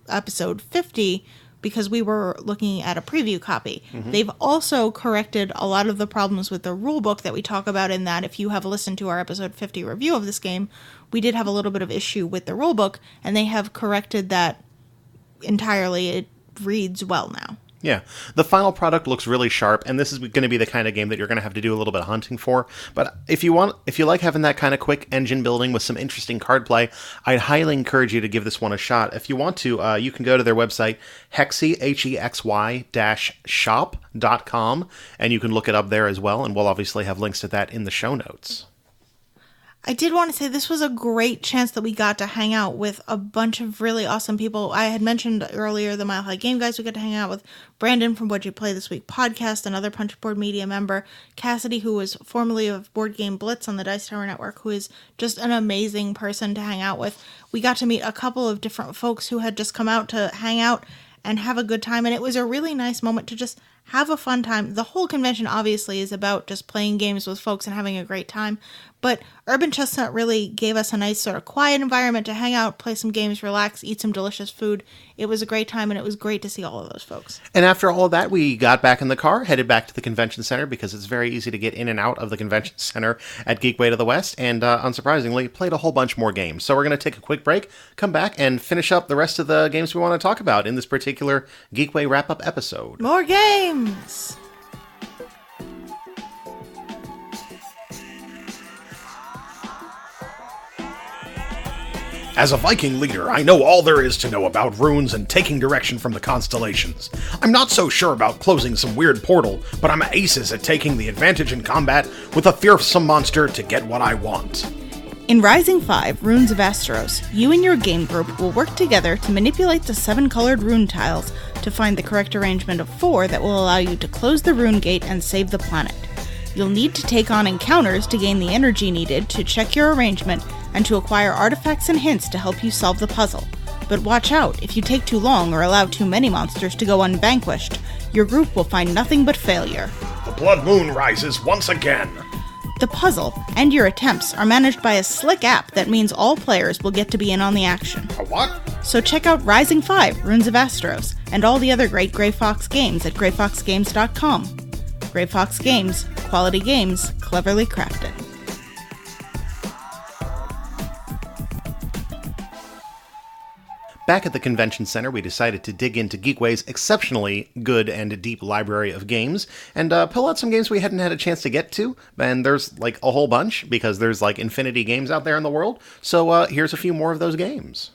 Speaker 2: episode 50, because we were looking at a preview copy. Mm-hmm. They've also corrected a lot of the problems with the rulebook that we talk about in that. If you have listened to our episode 50 review of this game, we did have a little bit of issue with the rulebook, and they have corrected that entirely. It reads well now.
Speaker 1: Yeah, the final product looks really sharp, and this is going to be the kind of game that you're going to have to do a little bit of hunting for. But if you like having that kind of quick engine building with some interesting card play, I'd highly encourage you to give this one a shot. If you want to, you can go to their website, Hexy, HEXY-shop.com, and you can look it up there as well, and we'll obviously have links to that in the show notes.
Speaker 2: I did want to say this was a great chance that we got to hang out with a bunch of really awesome people. I had mentioned earlier the Mile High Game Guys. We got to hang out with Brandon from What'd You Play This Week podcast, another Punchboard Media member, Cassidy, who was formerly of Board Game Blitz on the Dice Tower Network, who is just an amazing person to hang out with. We got to meet a couple of different folks who had just come out to hang out and have a good time, and it was a really nice moment to just have a fun time. The whole convention obviously is about just playing games with folks and having a great time, but Urban Chestnut really gave us a nice sort of quiet environment to hang out, play some games, relax, eat some delicious food. It was a great time, and it was great to see all of those folks.
Speaker 1: And after all of that, we got back in the car, headed back to the convention center, because it's very easy to get in and out of the convention center at Geekway to the West, and unsurprisingly, played a whole bunch more games. So we're going to take a quick break, come back, and finish up the rest of the games we want to talk about in this particular Geekway wrap-up episode.
Speaker 2: More games!
Speaker 1: As a Viking leader, I know all there is to know about runes and taking direction from the constellations. I'm not so sure about closing some weird portal, but I'm aces at taking the advantage in combat with a fearsome monster to get what I want.
Speaker 2: In Rising 5, Runes of Asteros, you and your game group will work together to manipulate the 7-colored rune tiles to find the correct arrangement of 4 that will allow you to close the rune gate and save the planet. You'll need to take on encounters to gain the energy needed to check your arrangement and to acquire artifacts and hints to help you solve the puzzle. But watch out, if you take too long or allow too many monsters to go unvanquished, your group will find nothing but failure.
Speaker 1: The blood moon rises once again.
Speaker 2: The puzzle and your attempts are managed by a slick app that means all players will get to be in on the action.
Speaker 1: A what?
Speaker 2: So check out Rising 5, Runes of Asteros, and all the other great Grey Fox games at greyfoxgames.com. Grey Fox Games, quality games, cleverly crafted.
Speaker 1: Back at the convention center, we decided to dig into Geekway's exceptionally good and deep library of games and pull out some games we hadn't had a chance to get to. And there's like a whole bunch because there's like infinity games out there in the world. So here's a few more of those games.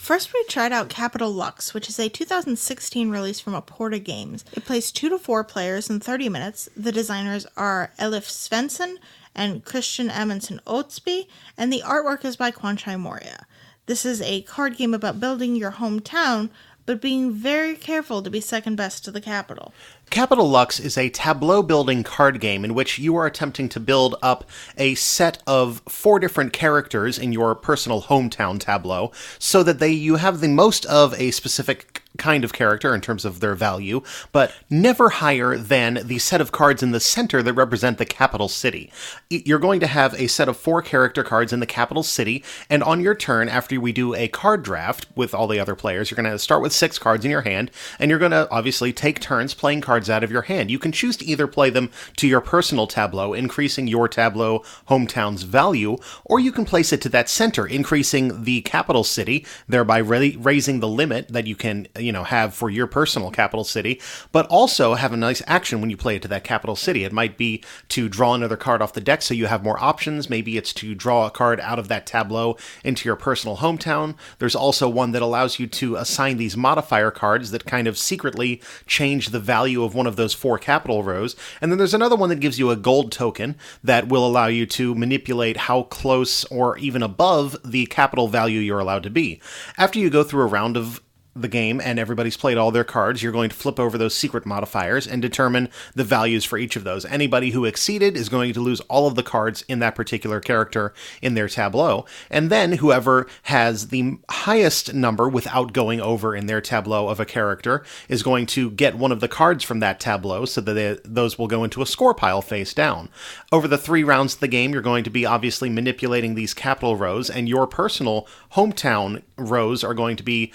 Speaker 2: First, we tried out Capital Lux, which is a 2016 release from Aporta Games. It plays 2 to 4 players in 30 minutes. The designers are Elif Svensson and Christian Amundsen Oatsby, and the artwork is by Kwanchai Moria. This is a card game about building your hometown, but being very careful to be second best to the capital.
Speaker 1: Capital Lux is a tableau-building card game in which you are attempting to build up a set of 4 different characters in your personal hometown tableau so that you have the most of a specific kind of character in terms of their value, but never higher than the set of cards in the center that represent the capital city. You're going to have a set of 4 character cards in the capital city, and on your turn, after we do a card draft with all the other players, you're going to start with 6 cards in your hand, and you're going to obviously take turns playing cards out of your hand. You can choose to either play them to your personal tableau, increasing your tableau hometown's value, or you can place it to that center, increasing the capital city, thereby raising the limit that you can have for your personal capital city, but also have a nice action when you play it to that capital city. It might be to draw another card off the deck so you have more options. Maybe it's to draw a card out of that tableau into your personal hometown. There's also one that allows you to assign these modifier cards that kind of secretly change the value of one of those 4 capital rows. And then there's another one that gives you a gold token that will allow you to manipulate how close or even above the capital value you're allowed to be. After you go through a round of the game and everybody's played all their cards, you're going to flip over those secret modifiers and determine the values for each of those. Anybody who exceeded is going to lose all of the cards in that particular character in their tableau, and then whoever has the highest number without going over in their tableau of a character is going to get one of the cards from that tableau so that those will go into a score pile face down. Over the 3 rounds of the game, you're going to be obviously manipulating these capital rows, and your personal hometown rows are going to be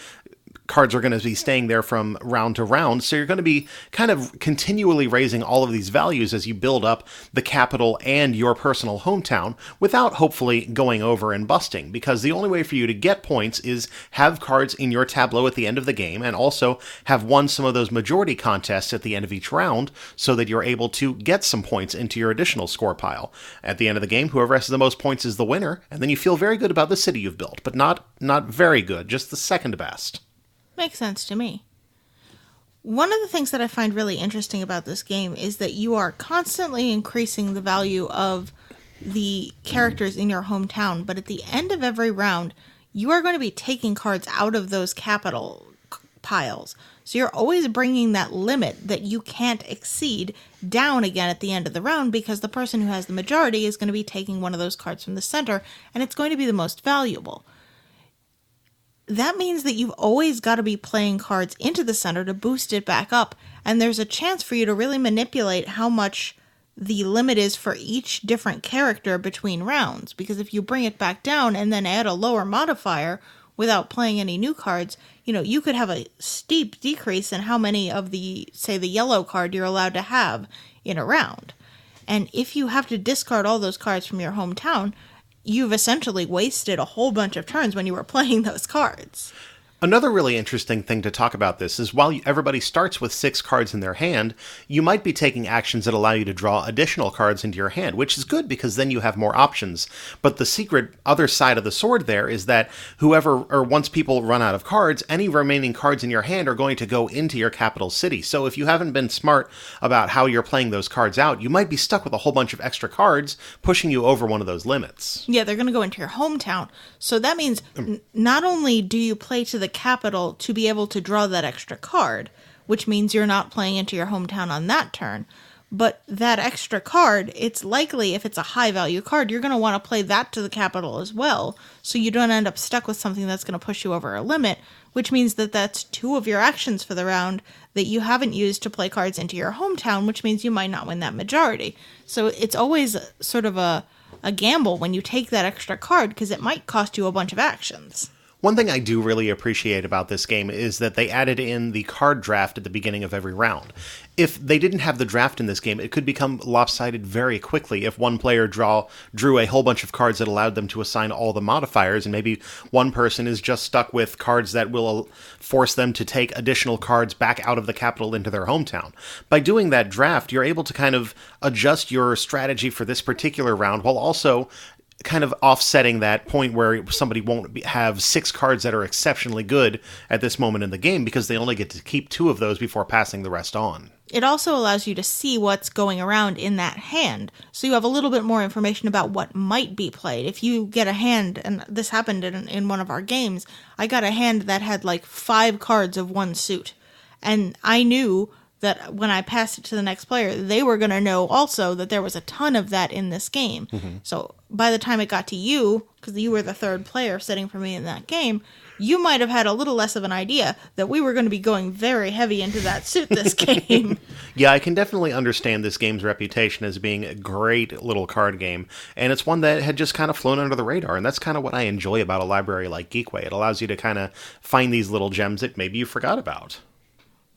Speaker 1: cards are going to be staying there from round to round, so you're going to be kind of continually raising all of these values as you build up the capital and your personal hometown without hopefully going over and busting, because the only way for you to get points is have cards in your tableau at the end of the game and also have won some of those majority contests at the end of each round so that you're able to get some points into your additional score pile. At the end of the game, whoever has the most points is the winner, and then you feel very good about the city you've built, but not very good, just the second best.
Speaker 2: Makes sense to me. One of the things that I find really interesting about this game is that you are constantly increasing the value of the characters in your hometown, but at the end of every round, you are going to be taking cards out of those capital piles. So you're always bringing that limit that you can't exceed down again at the end of the round, because the person who has the majority is going to be taking one of those cards from the center, and it's going to be the most valuable. That means that you've always got to be playing cards into the center to boost it back up, and there's a chance for you to really manipulate how much the limit is for each different character between rounds, because if you bring it back down and then add a lower modifier without playing any new cards, you could have a steep decrease in how many of the yellow card you're allowed to have in a round. And if you have to discard all those cards from your hometown, you've essentially wasted a whole bunch of turns when you were playing those cards.
Speaker 1: Another really interesting thing to talk about this is while everybody starts with 6 cards in their hand, you might be taking actions that allow you to draw additional cards into your hand, which is good because then you have more options. But the secret other side of the sword there is that once people run out of cards, any remaining cards in your hand are going to go into your capital city. So if you haven't been smart about how you're playing those cards out, you might be stuck with a whole bunch of extra cards pushing you over one of those limits.
Speaker 2: Yeah, they're going to go into your hometown. So that means not only do you play to the capital to be able to draw that extra card, which means you're not playing into your hometown on that turn, but that extra card, it's likely if it's a high value card, you're going to want to play that to the capital as well, so you don't end up stuck with something that's going to push you over a limit, which means that that's 2 of your actions for the round that you haven't used to play cards into your hometown, which means you might not win that majority. So it's always sort of a gamble when you take that extra card, because it might cost you a bunch of actions.
Speaker 1: One thing I do really appreciate about this game is that they added in the card draft at the beginning of every round. If they didn't have the draft in this game, it could become lopsided very quickly if one player drew a whole bunch of cards that allowed them to assign all the modifiers, and maybe one person is just stuck with cards that will force them to take additional cards back out of the capital into their hometown. By doing that draft, you're able to kind of adjust your strategy for this particular round while also kind of offsetting that point where somebody won't have 6 cards that are exceptionally good at this moment in the game because they only get to keep 2 of those before passing the rest on.
Speaker 2: It also allows you to see what's going around in that hand, so you have a little bit more information about what might be played. If you get a hand, and this happened in one of our games, I got a hand that had like 5 cards of one suit, and I knew that when I passed it to the next player, they were going to know also that there was a ton of that in this game. Mm-hmm. So by the time it got to you, because you were the third player sitting for me in that game, you might have had a little less of an idea that we were going to be going very heavy into that suit this game.
Speaker 1: Yeah, I can definitely understand this game's reputation as being a great little card game, and it's one that had just kind of flown under the radar, and that's kind of what I enjoy about a library like Geekway. It allows you to kind of find these little gems that maybe you forgot about.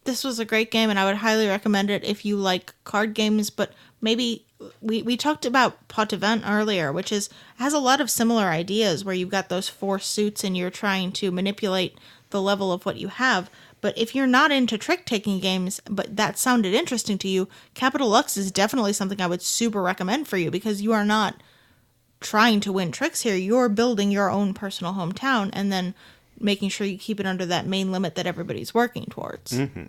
Speaker 2: This was a great game, and I would highly recommend it if you like card games, but maybe we talked about Pot De Vin earlier, which has a lot of similar ideas where you've got those 4 suits and you're trying to manipulate the level of what you have. But if you're not into trick-taking games, but that sounded interesting to you, Capital Lux is definitely something I would super recommend for you because you are not trying to win tricks here. You're building your own personal hometown and then making sure you keep it under that main limit that everybody's working towards.
Speaker 1: Mm-hmm.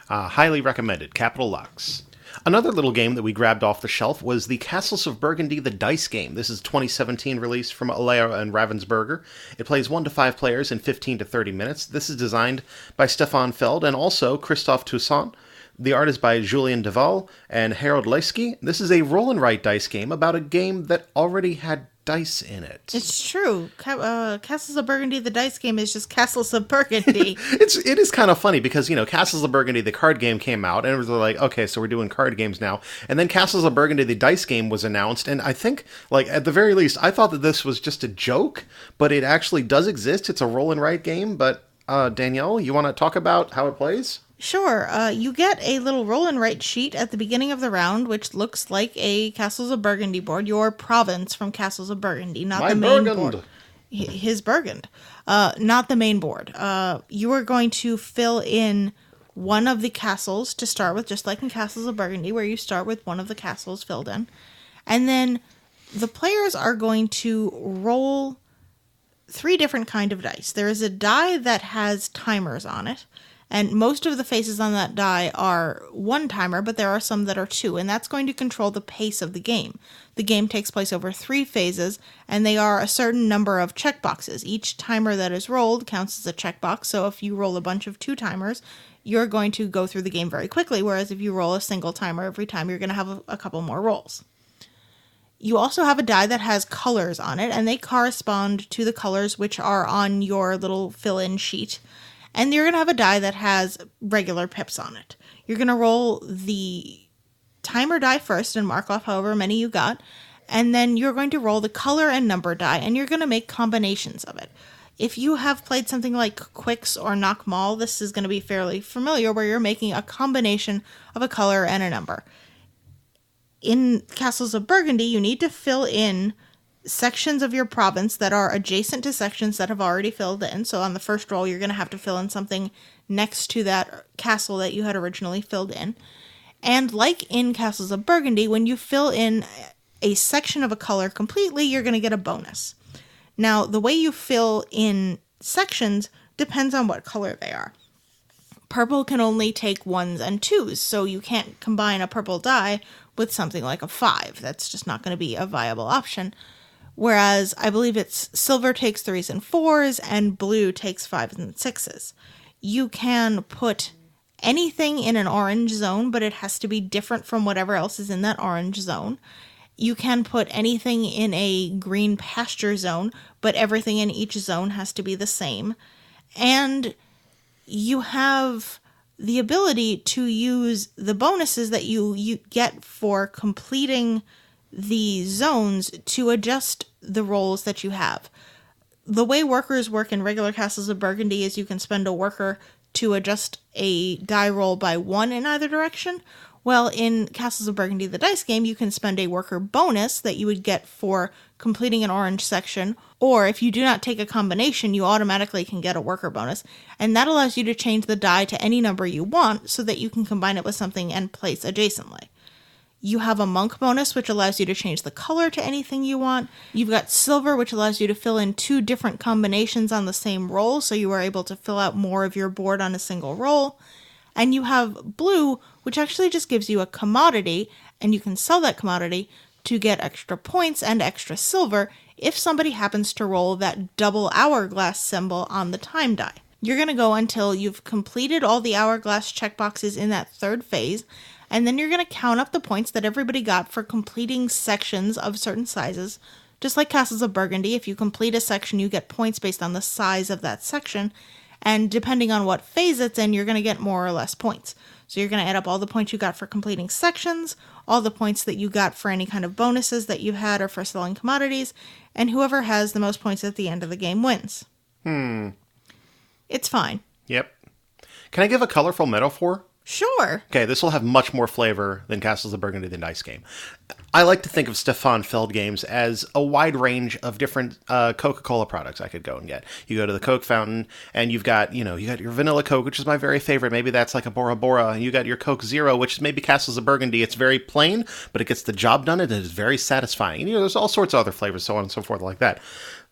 Speaker 1: Highly recommended. Capital Lux. Another little game that we grabbed off the shelf was the Castles of Burgundy, the dice game. This is a 2017 release from Alea and Ravensburger. It plays 1 to 5 players in 15 to 30 minutes. This is designed by Stefan Feld and also Christophe Toussaint. The art is by Julien Deval and Harold Leisky. This is a roll and write dice game about a game that already had dice in it.
Speaker 2: It's true. Castles of Burgundy, the dice game, is just Castles of Burgundy.
Speaker 1: It is kind of funny because, Castles of Burgundy, the card game came out, and it was like, okay, so we're doing card games now. And then Castles of Burgundy, the dice game was announced, and I think, at the very least, I thought that this was just a joke, but it actually does exist. It's a roll and write game, but Danielle, you want to talk about how it plays?
Speaker 2: Sure. You get a little roll and write sheet at the beginning of the round, which looks like a Castles of Burgundy board, your province from Castles of Burgundy, not the main board. His Burgund. Not the main board. You are going to fill in one of the castles to start with, just like in Castles of Burgundy, where you start with one of the castles filled in. And then the players are going to roll 3 different kind of dice. There is a die that has timers on it. And most of the faces on that die are 1 timer, but there are some that are 2, and that's going to control the pace of the game. The game takes place over 3 phases, and they are a certain number of checkboxes. Each timer that is rolled counts as a checkbox, so if you roll a bunch of 2 timers, you're going to go through the game very quickly, whereas if you roll a single timer every time, you're going to have a couple more rolls. You also have a die that has colors on it, and they correspond to the colors which are on your little fill-in sheet. And you're going to have a die that has regular pips on it. You're going to roll the timer die first and mark off however many you got. And then you're going to roll the color and number die, and you're going to make combinations of it. If you have played something like Quicks or Knock Mall, this is going to be fairly familiar, where you're making a combination of a color and a number. In Castles of Burgundy, you need to fill in sections of your province that are adjacent to sections that have already filled in. So on the first roll, you're going to have to fill in something next to that castle that you had originally filled in. And like in Castles of Burgundy, when you fill in a section of a color completely, you're going to get a bonus. Now, the way you fill in sections depends on what color they are. Purple can only take 1s and 2s, so you can't combine a purple die with something like a 5. That's just not going to be a viable option. Whereas I believe it's silver takes 3s and 4s and blue takes 5s and 6s. You can put anything in an orange zone, but it has to be different from whatever else is in that orange zone. You can put anything in a green pasture zone, but everything in each zone has to be the same. And you have the ability to use the bonuses that you get for completing the zones to adjust the rolls that you have. The way workers work in regular Castles of Burgundy is you can spend a worker to adjust a die roll by 1 in either direction. Well, in Castles of Burgundy, the dice game, you can spend a worker bonus that you would get for completing an orange section, or if you do not take a combination, you automatically can get a worker bonus, and that allows you to change the die to any number you want so that you can combine it with something and place adjacently. You have a monk bonus, which allows you to change the color to anything you want. You've got silver, which allows you to fill in 2 different combinations on the same roll, so you are able to fill out more of your board on a single roll. And you have blue, which actually just gives you a commodity, and you can sell that commodity to get extra points and extra silver if somebody happens to roll that double hourglass symbol on the time die. You're going to go until you've completed all the hourglass checkboxes in that 3rd phase, and then you're going to count up the points that everybody got for completing sections of certain sizes. Just like Castles of Burgundy, if you complete a section, you get points based on the size of that section. And depending on what phase it's in, you're going to get more or less points. So you're going to add up all the points you got for completing sections, all the points that you got for any kind of bonuses that you had or for selling commodities, and whoever has the most points at the end of the game wins. It's fine.
Speaker 1: Yep. Can I give a colorful metaphor?
Speaker 2: Sure.
Speaker 1: Okay, this will have much more flavor than Castles of Burgundy, the dice game. I like to think of Stefan Feld games as a wide range of different Coca-Cola products I could go and get. You go to the Coke fountain, and you got your vanilla Coke, which is my very favorite. Maybe that's like a Bora Bora. And you got your Coke Zero, which is maybe Castles of Burgundy. It's very plain, but it gets the job done, and it is very satisfying. And, there's all sorts of other flavors, so on and so forth like that.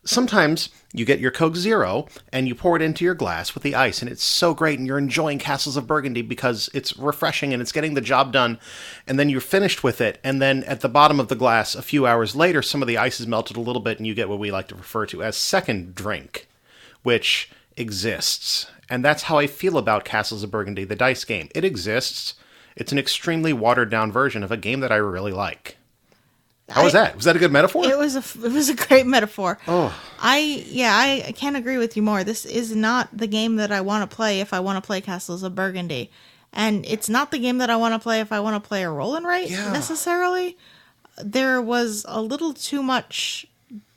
Speaker 1: Sometimes you get your Coke Zero and you pour it into your glass with the ice, and it's so great, and you're enjoying Castles of Burgundy because it's refreshing and it's getting the job done, and then you're finished with it, and then at the bottom of the glass a few hours later some of the ice is melted a little bit, and you get what we like to refer to as second drink, which exists. And that's how I feel about Castles of Burgundy, the dice game. It exists. It's an extremely watered down version of a game that I really like. How was that? Was that a good metaphor?
Speaker 2: It was a great metaphor.
Speaker 1: Oh.
Speaker 2: I can't agree with you more. This is not the game that I want to play if I want to play Castles of Burgundy. And it's not the game that I want to play if I want to play a roll and write necessarily. There was a little too much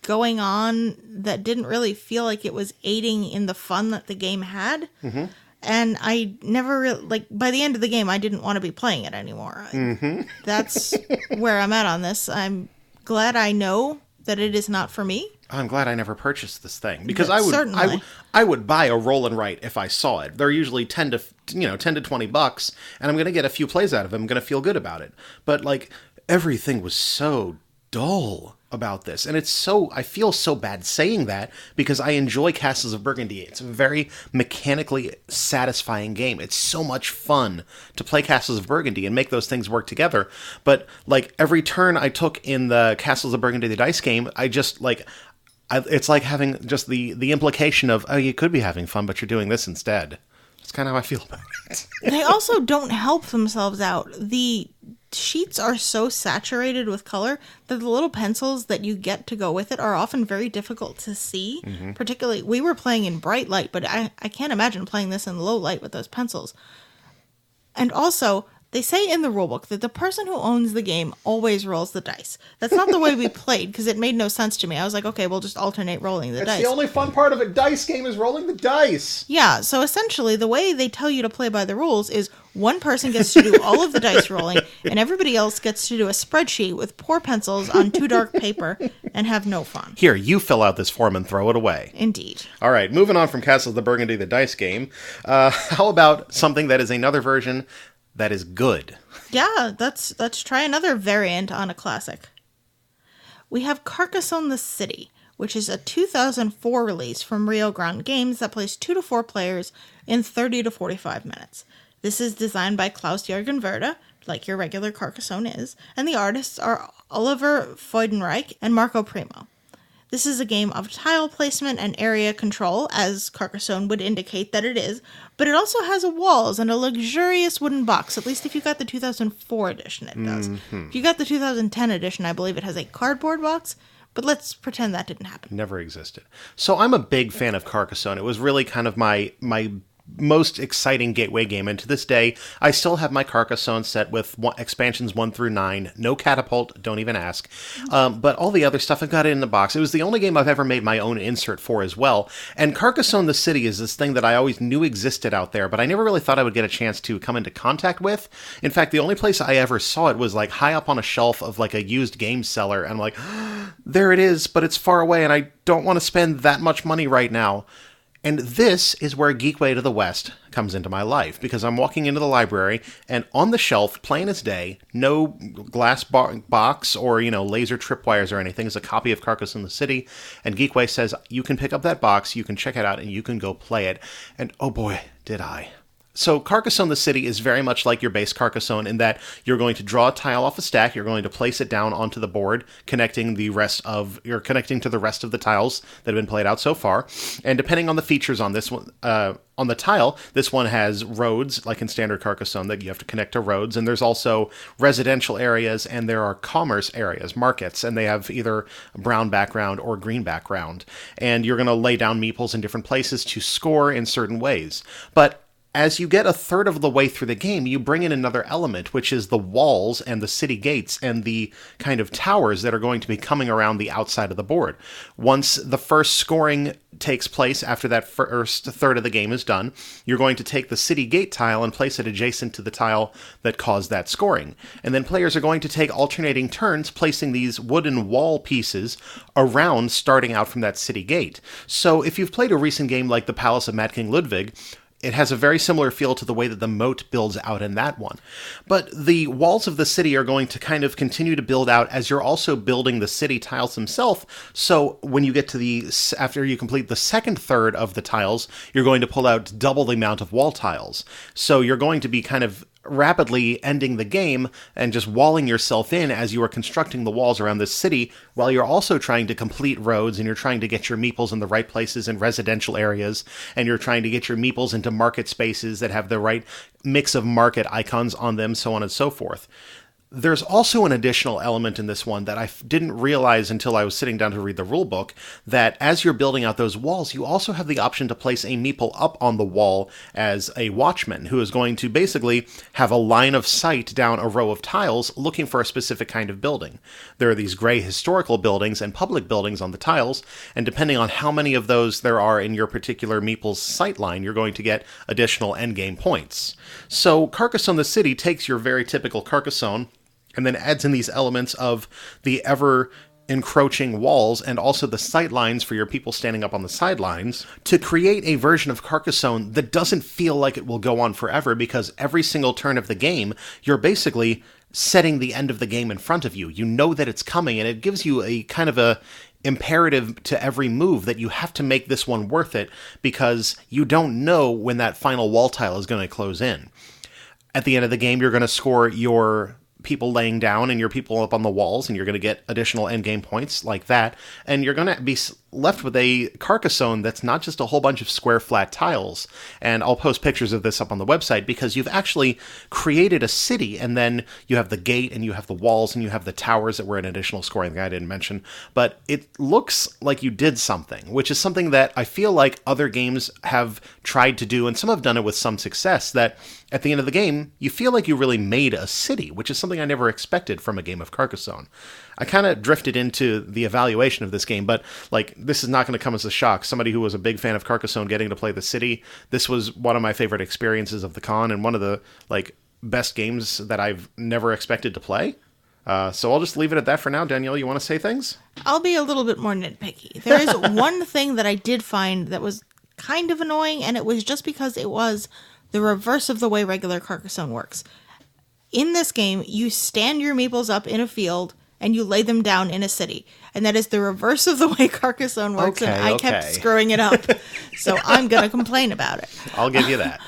Speaker 2: going on that didn't really feel like it was aiding in the fun that the game had. Mm-hmm. And I never really, by the end of the game, I didn't want to be playing it anymore. Mm-hmm. That's where I'm at on this. I'm glad I know that it is not for me.
Speaker 1: I'm glad I never purchased this thing, because I would buy a roll and write if I saw it. They're usually $10 to $20, and I'm going to get a few plays out of them. I'm going to feel good about it. But everything was so dull about this, and I feel so bad saying that, because I enjoy Castles of Burgundy. It's a very mechanically satisfying game. It's so much fun to play Castles of Burgundy and make those things work together. But every turn I took in the Castles of Burgundy the dice game, I just it's like having just the implication of, oh, you could be having fun, but you're doing this instead. That's kind of how I feel about it.
Speaker 2: They also don't help themselves out. The sheets are so saturated with color that the little pencils that you get to go with it are often very difficult to see. Mm-hmm. Particularly, we were playing in bright light, but I can't imagine playing this in low light with those pencils. And also, they say in the rulebook that the person who owns the game always rolls the dice. That's not the way we played, because it made no sense to me. I was like, okay, we'll just alternate rolling the dice.
Speaker 1: That's the only fun part of a dice game, is rolling the dice.
Speaker 2: Yeah, so essentially the way they tell you to play by the rules is one person gets to do all of the dice rolling, and everybody else gets to do a spreadsheet with poor pencils on too dark paper and have no fun.
Speaker 1: Here, you fill out this form and throw it away.
Speaker 2: Indeed.
Speaker 1: All right, moving on from Castles of Burgundy, the dice game. How about something that is another version that is good?
Speaker 2: Yeah, let's try another variant on a classic. We have Carcassonne the City, which is a 2004 release from Rio Grande Games that plays 2 to 4 players in 30 to 45 minutes. This is designed by Klaus-Jürgen Werder, like your regular Carcassonne is, and the artists are Oliver Freudenreich and Marco Primo. This is a game of tile placement and area control, as Carcassonne would indicate that it is, but it also has walls and a luxurious wooden box. At least if you got the 2004 edition, it does. Mm-hmm. If you got the 2010 edition, I believe it has a cardboard box, but let's pretend that didn't happen.
Speaker 1: Never existed. So I'm a big fan of Carcassonne. It was really kind of my most exciting gateway game, and to this day I still have my Carcassonne set with expansions 1 through 9. No catapult, don't even ask. But all the other stuff I've got it in the box. It was the only game I've ever made my own insert for as well. And Carcassonne the City is this thing that I always knew existed out there, but I never really thought I would get a chance to come into contact with. In fact, the only place I ever saw it was high up on a shelf of a used game seller, and I'm like, there it is, but it's far away and I don't want to spend that much money right now. And this is where Geekway to the West comes into my life, because I'm walking into the library, and on the shelf, plain as day, no glass box or, laser tripwires or anything, is a copy of Carcassonne the City, and Geekway says, you can pick up that box, you can check it out, and you can go play it. And oh boy, did I. So Carcassonne the City is very much like your base Carcassonne in that you're going to draw a tile off a stack, you're going to place it down onto the board, connecting to the rest of the tiles that have been played out so far. And depending on the features on this one, on the tile, this one has roads, like in standard Carcassonne, that you have to connect to roads, and there's also residential areas, and there are commerce areas, markets, and they have either a brown background or green background. And you're going to lay down meeples in different places to score in certain ways. But as you get a third of the way through the game, you bring in another element, which is the walls and the city gates and the kind of towers that are going to be coming around the outside of the board. Once the first scoring takes place after that first third of the game is done, you're going to take the city gate tile and place it adjacent to the tile that caused that scoring. And then players are going to take alternating turns placing these wooden wall pieces around, starting out from that city gate. So if you've played a recent game like the Palace of Mad King Ludwig, it has a very similar feel to the way that the moat builds out in that one. But the walls of the city are going to kind of continue to build out as you're also building the city tiles themselves. So when you get to after you complete the second third of the tiles, you're going to pull out double the amount of wall tiles. So you're going to be kind of rapidly ending the game and just walling yourself in as you are constructing the walls around this city, while you're also trying to complete roads, and you're trying to get your meeples in the right places in residential areas, and you're trying to get your meeples into market spaces that have the right mix of market icons on them, so on and so forth. There's also an additional element in this one that I didn't realize until I was sitting down to read the rulebook, that as you're building out those walls, you also have the option to place a meeple up on the wall as a watchman, who is going to basically have a line of sight down a row of tiles looking for a specific kind of building. There are these gray historical buildings and public buildings on the tiles, and depending on how many of those there are in your particular meeple's sight line, you're going to get additional endgame points. So Carcassonne the City takes your very typical Carcassonne, and then adds in these elements of the ever-encroaching walls and also the sight lines for your people standing up on the sidelines to create a version of Carcassonne that doesn't feel like it will go on forever, because every single turn of the game, you're basically setting the end of the game in front of you. You know that it's coming, and it gives you a kind of a imperative to every move that you have to make this one worth it, because you don't know when that final wall tile is going to close in. At the end of the game, you're going to score your people laying down and your people up on the walls, and you're going to get additional endgame points like that, and you're going to be left with a Carcassonne that's not just a whole bunch of square flat tiles. And I'll post pictures of this up on the website, because you've actually created a city, and then you have the gate, and you have the walls, and you have the towers that were an additional scoring that I didn't mention. But it looks like you did something, which is something that I feel like other games have tried to do, and some have done it with some success, that at the end of the game, you feel like you really made a city, which is something I never expected from a game of Carcassonne. I kind of drifted into the evaluation of this game, but this is not going to come as a shock. Somebody who was a big fan of Carcassonne getting to play the city, this was one of my favorite experiences of the con, and one of the best games that I've never expected to play. So I'll just leave it at that for now. Danielle, you want to say things?
Speaker 2: I'll be a little bit more nitpicky. There is one thing that I did find that was kind of annoying, and it was just because it was the reverse of the way regular Carcassonne works. In this game, you stand your meeples up in a field and you lay them down in a city. And that is the reverse of the way Carcassonne works, and I kept screwing it up. So I'm going to complain about it.
Speaker 1: I'll give you that.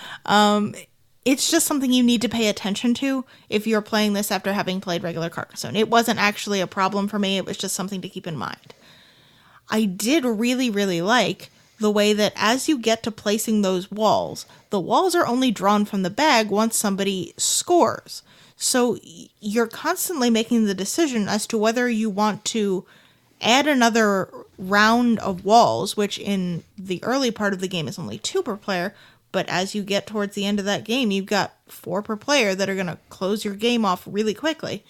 Speaker 2: It's just something you need to pay attention to if you're playing this after having played regular Carcassonne. It wasn't actually a problem for me. It was just something to keep in mind. I did really, really like the way that as you get to placing those walls, the walls are only drawn from the bag once somebody scores. So you're constantly making the decision as to whether you want to add another round of walls, which in the early part of the game is only 2 per player, but as you get towards the end of that game, you've got 4 per player that are going to close your game off really quickly.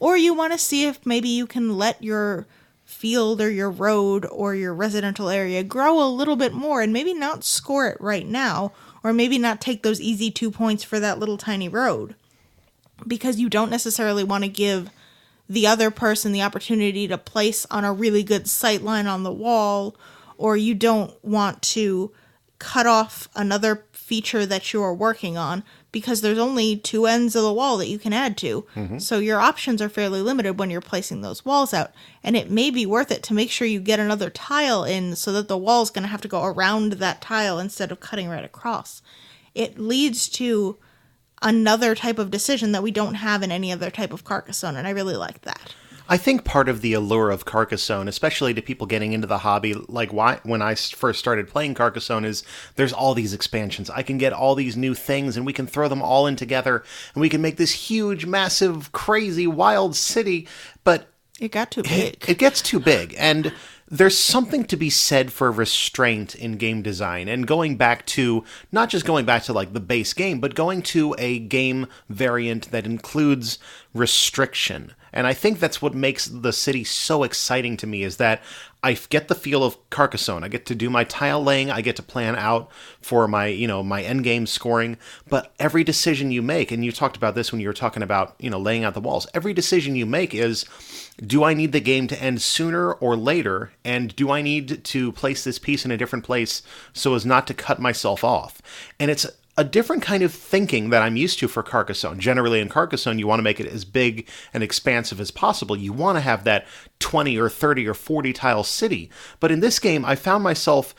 Speaker 2: Or you want to see if maybe you can let your field or your road or your residential area grow a little bit more and maybe not score it right now, or maybe not take those easy 2 points for that little tiny road, because you don't necessarily want to give the other person the opportunity to place on a really good sight line on the wall, or you don't want to cut off another feature that you are working on, because there's only 2 ends of the wall that you can add to. So your options are fairly limited when you're placing those walls out. And it may be worth it to make sure you get another tile in so that the wall's going to have to go around that tile instead of cutting right across. It leads to another type of decision that we don't have in any other type of Carcassonne, and I really like that.
Speaker 1: I think part of the allure of Carcassonne, especially to people getting into the hobby, like when I first started playing Carcassonne, is there's all these expansions. I can get all these new things, and we can throw them all in together, and we can make this huge, massive, crazy, wild city, but
Speaker 2: It got too big.
Speaker 1: it gets too big, and there's something to be said for restraint in game design, and going back to, not just going back to like the base game, but going to a game variant that includes restriction. And I think that's what makes the city so exciting to me, is that I get the feel of Carcassonne. I get to do my tile laying. I get to plan out for my, my end game scoring. But every decision you make, and you talked about this when you were talking about, laying out the walls. Every decision you make is, do I need the game to end sooner or later? And do I need to place this piece in a different place so as not to cut myself off? And it's a different kind of thinking that I'm used to for Carcassonne. Generally in Carcassonne, you want to make it as big and expansive as possible. You want to have that 20 or 30 or 40 tile city. But in this game, I found myself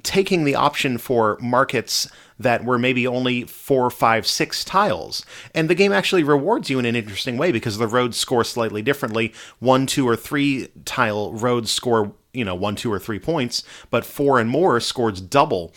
Speaker 1: taking the option for markets that were maybe only 4, 5, 6 tiles. And the game actually rewards you in an interesting way, because the roads score slightly differently. 1, 2, or 3 tile roads score, 1, 2, or 3 points, but 4 and more scores double.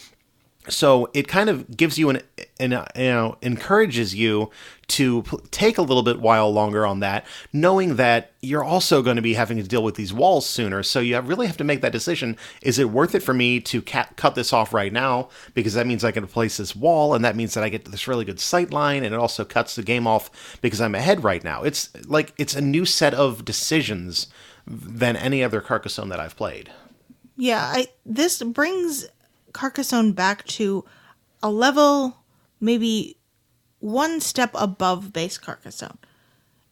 Speaker 1: So it kind of gives you encourages you to take a little bit while longer on that, knowing that you're also going to be having to deal with these walls sooner. So you really have to make that decision. Is it worth it for me to cut this off right now? Because that means I can place this wall, and that means that I get this really good sight line, and it also cuts the game off because I'm ahead right now. It's like, it's a new set of decisions than any other Carcassonne that I've played.
Speaker 2: Yeah, this brings Carcassonne back to a level maybe one step above base Carcassonne.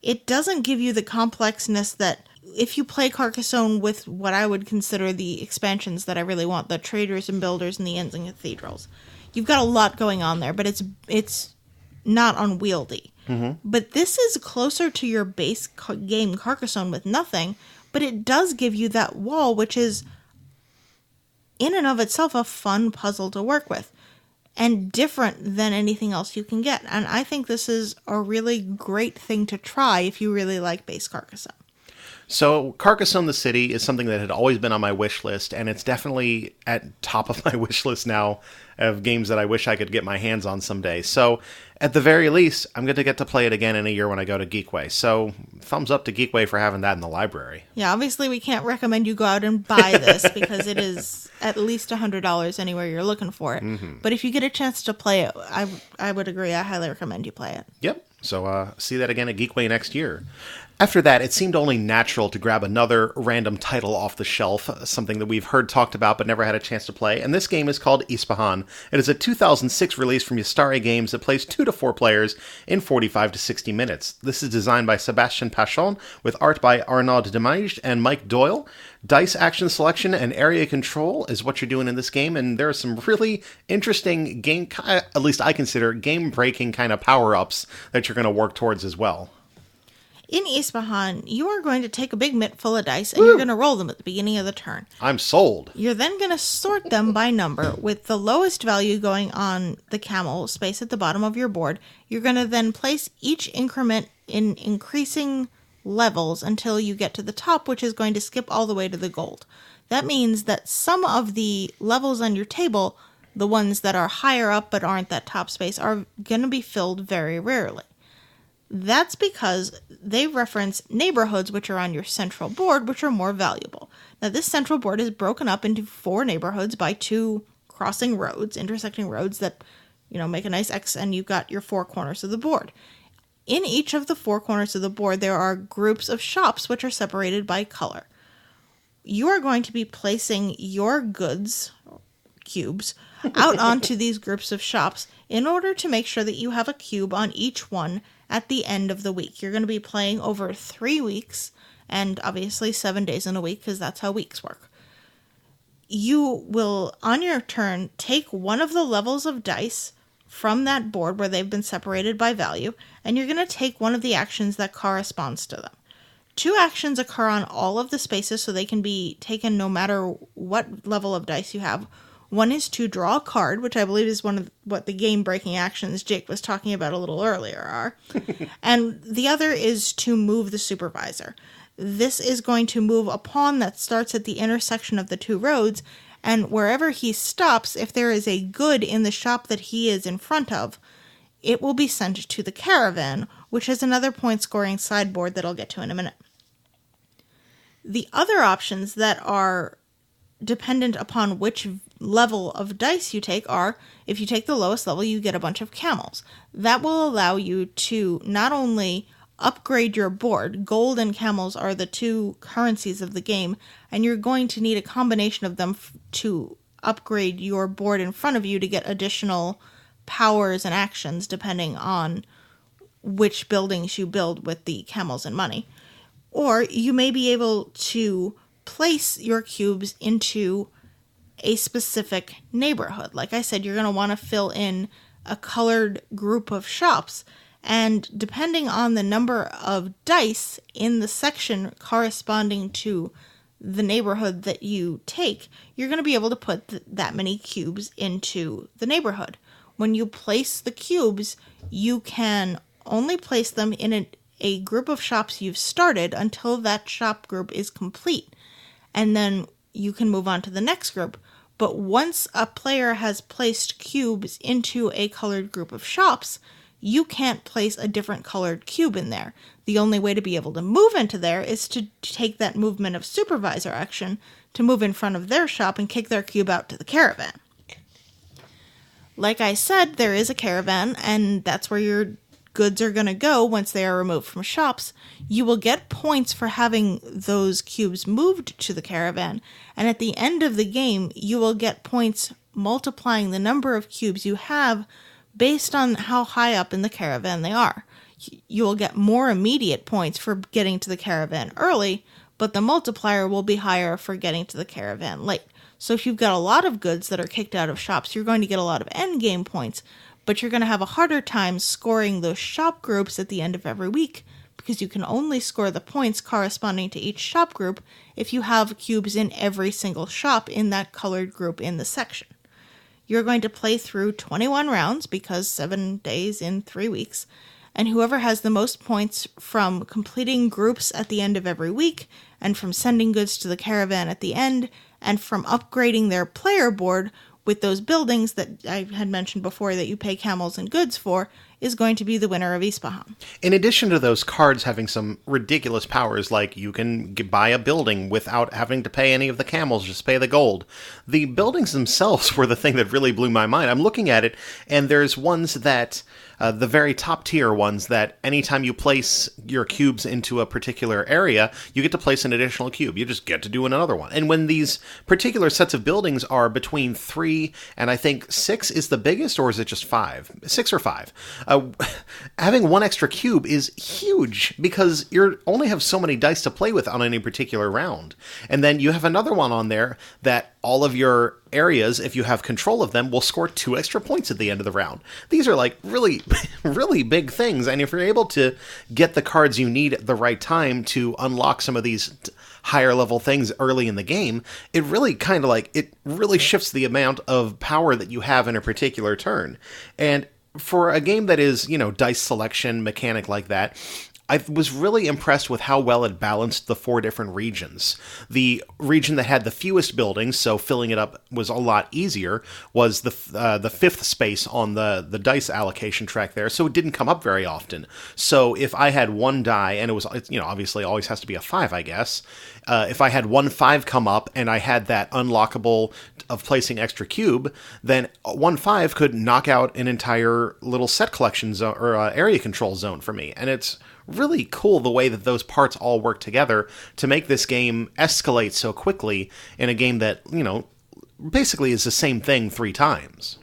Speaker 2: It doesn't give you the complexness that if you play Carcassonne with what I would consider the expansions that I really want, the traders and builders and the inns and cathedrals. You've got a lot going on there, but it's not unwieldy. Mm-hmm. But this is closer to your base game Carcassonne with nothing, but it does give you that wall, which is in and of itself a fun puzzle to work with and different than anything else you can get. And I think this is a really great thing to try if you really like base Carcassonne.
Speaker 1: So Carcassonne the City is something that had always been on my wish list, and it's definitely at top of my wish list now of games that I wish I could get my hands on someday. So at the very least, I'm going to get to play it again in a year when I go to Geekway. So thumbs up to Geekway for having that in the library.
Speaker 2: Yeah, obviously we can't recommend you go out and buy this because it is at least $100 anywhere you're looking for it. Mm-hmm. But if you get a chance to play it, I would agree. I highly recommend you play it.
Speaker 1: Yep. So see that again at Geekway next year. After that, it seemed only natural to grab another random title off the shelf, something that we've heard talked about but never had a chance to play, and this game is called Ispahan. It is a 2006 release from Yastari Games that plays 2 to 4 players in 45 to 60 minutes. This is designed by Sebastian Pachon, with art by Arnaud Demage and Mike Doyle. Dice action selection and area control is what you're doing in this game, and there are some really interesting game, at least I consider, game-breaking kind of power-ups that you're going to work towards as well.
Speaker 2: In Ispahan, you are going to take a big mitt full of dice, and you're going to roll them at the beginning of the turn.
Speaker 1: I'm sold.
Speaker 2: You're then going to sort them by number, with the lowest value going on the camel space at the bottom of your board. You're going to then place each increment in increasing levels until you get to the top, which is going to skip all the way to the gold. That means that some of the levels on your table, the ones that are higher up but aren't that top space, are going to be filled very rarely. That's because they reference neighborhoods which are on your central board, which are more valuable. Now, this central board is broken up into 4 neighborhoods by 2 crossing roads, intersecting roads that, make a nice X, and you've got your 4 corners of the board. In each of the 4 corners of the board, there are groups of shops which are separated by color. You are going to be placing your goods, cubes, out onto these groups of shops in order to make sure that you have a cube on each one at the end of the week. You're going to be playing over 3 weeks, and obviously 7 days in a week, because that's how weeks work. you will, on your turn, take one of the levels of dice from that board where they've been separated by value, and you're going to take one of the actions that corresponds to them. 2 actions occur on all of the spaces, so they can be taken no matter what level of dice you have. One is to draw a card, which I believe is one of what the game-breaking actions Jake was talking about a little earlier are. And the other is to move the supervisor. This is going to move a pawn that starts at the intersection of the 2 roads, and wherever he stops, if there is a good in the shop that he is in front of, it will be sent to the caravan, which is another point-scoring sideboard that I'll get to in a minute. The other options that are dependent upon which level of dice you take are, if you take the lowest level, you get a bunch of camels. That will allow you to not only upgrade your board. Gold and camels are the 2 currencies of the game, and you're going to need a combination of them to upgrade your board in front of you to get additional powers and actions depending on which buildings you build with the camels and money. Or you may be able to place your cubes into a specific neighborhood. Like I said, you're going to want to fill in a colored group of shops, and depending on the number of dice in the section corresponding to the neighborhood that you take, you're going to be able to put that many cubes into the neighborhood. When you place the cubes, you can only place them in a group of shops you've started until that shop group is complete, and then you can move on to the next group. But once a player has placed cubes into a colored group of shops, you can't place a different colored cube in there. The only way to be able to move into there is to take that movement of supervisor action to move in front of their shop and kick their cube out to the caravan. Like I said, there is a caravan, and that's where your goods are going to go once they are removed from shops. You will get points for having those cubes moved to the caravan, and at the end of the game, you will get points multiplying the number of cubes you have based on how high up in the caravan they are. You will get more immediate points for getting to the caravan early, but the multiplier will be higher for getting to the caravan late. So if you've got a lot of goods that are kicked out of shops, you're going to get a lot of endgame points, but you're going to have a harder time scoring those shop groups at the end of every week, because you can only score the points corresponding to each shop group if you have cubes in every single shop in that colored group in the section. You're going to play through 21 rounds, because 7 days in 3 weeks, and whoever has the most points from completing groups at the end of every week, and from sending goods to the caravan at the end, and from upgrading their player board with those buildings that I had mentioned before that you pay camels and goods for, is going to be the winner of Ispahan.
Speaker 1: In addition to those cards having some ridiculous powers, like you can buy a building without having to pay any of the camels, just pay the gold. The buildings themselves were the thing that really blew my mind. I'm looking at it, and there's ones that, the very top tier ones, that anytime you place your cubes into a particular area, you get to place an additional cube. You just get to do another one. And when these particular sets of buildings are between 3 and I think 6 is the biggest, or is it just 5? 6 or 5. Having one extra cube is huge, because you only have so many dice to play with on any particular round. And then you have another one on there that all of your areas, if you have control of them, will score 2 extra points at the end of the round. These are like really, really big things. And if you're able to get the cards you need at the right time to unlock some of these higher level things early in the game, it really kind of like, it really shifts the amount of power that you have in a particular turn. And for a game that is, dice selection mechanic like that, I was really impressed with how well it balanced the 4 different regions. The region that had the fewest buildings, so filling it up was a lot easier, was the 5th space on the dice allocation track there, so it didn't come up very often. So if I had 1 die, and it was, obviously always has to be a 5, I guess. If I had 1 5 come up, and I had that unlockable of placing extra cube, then 1 5 could knock out an entire little set collection zone, or area control zone for me, and it's really cool the way that those parts all work together to make this game escalate so quickly in a game that, basically is the same thing 3 times.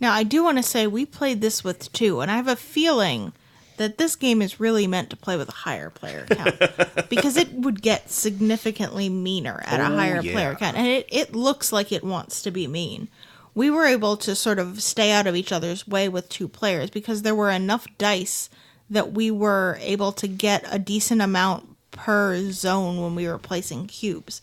Speaker 2: Now, I do want to say we played this with 2, and I have a feeling that this game is really meant to play with a higher player count because it would get significantly meaner at a higher player count. And it looks like it wants to be mean. We were able to sort of stay out of each other's way with 2 players because there were enough dice that we were able to get a decent amount per zone when we were placing cubes.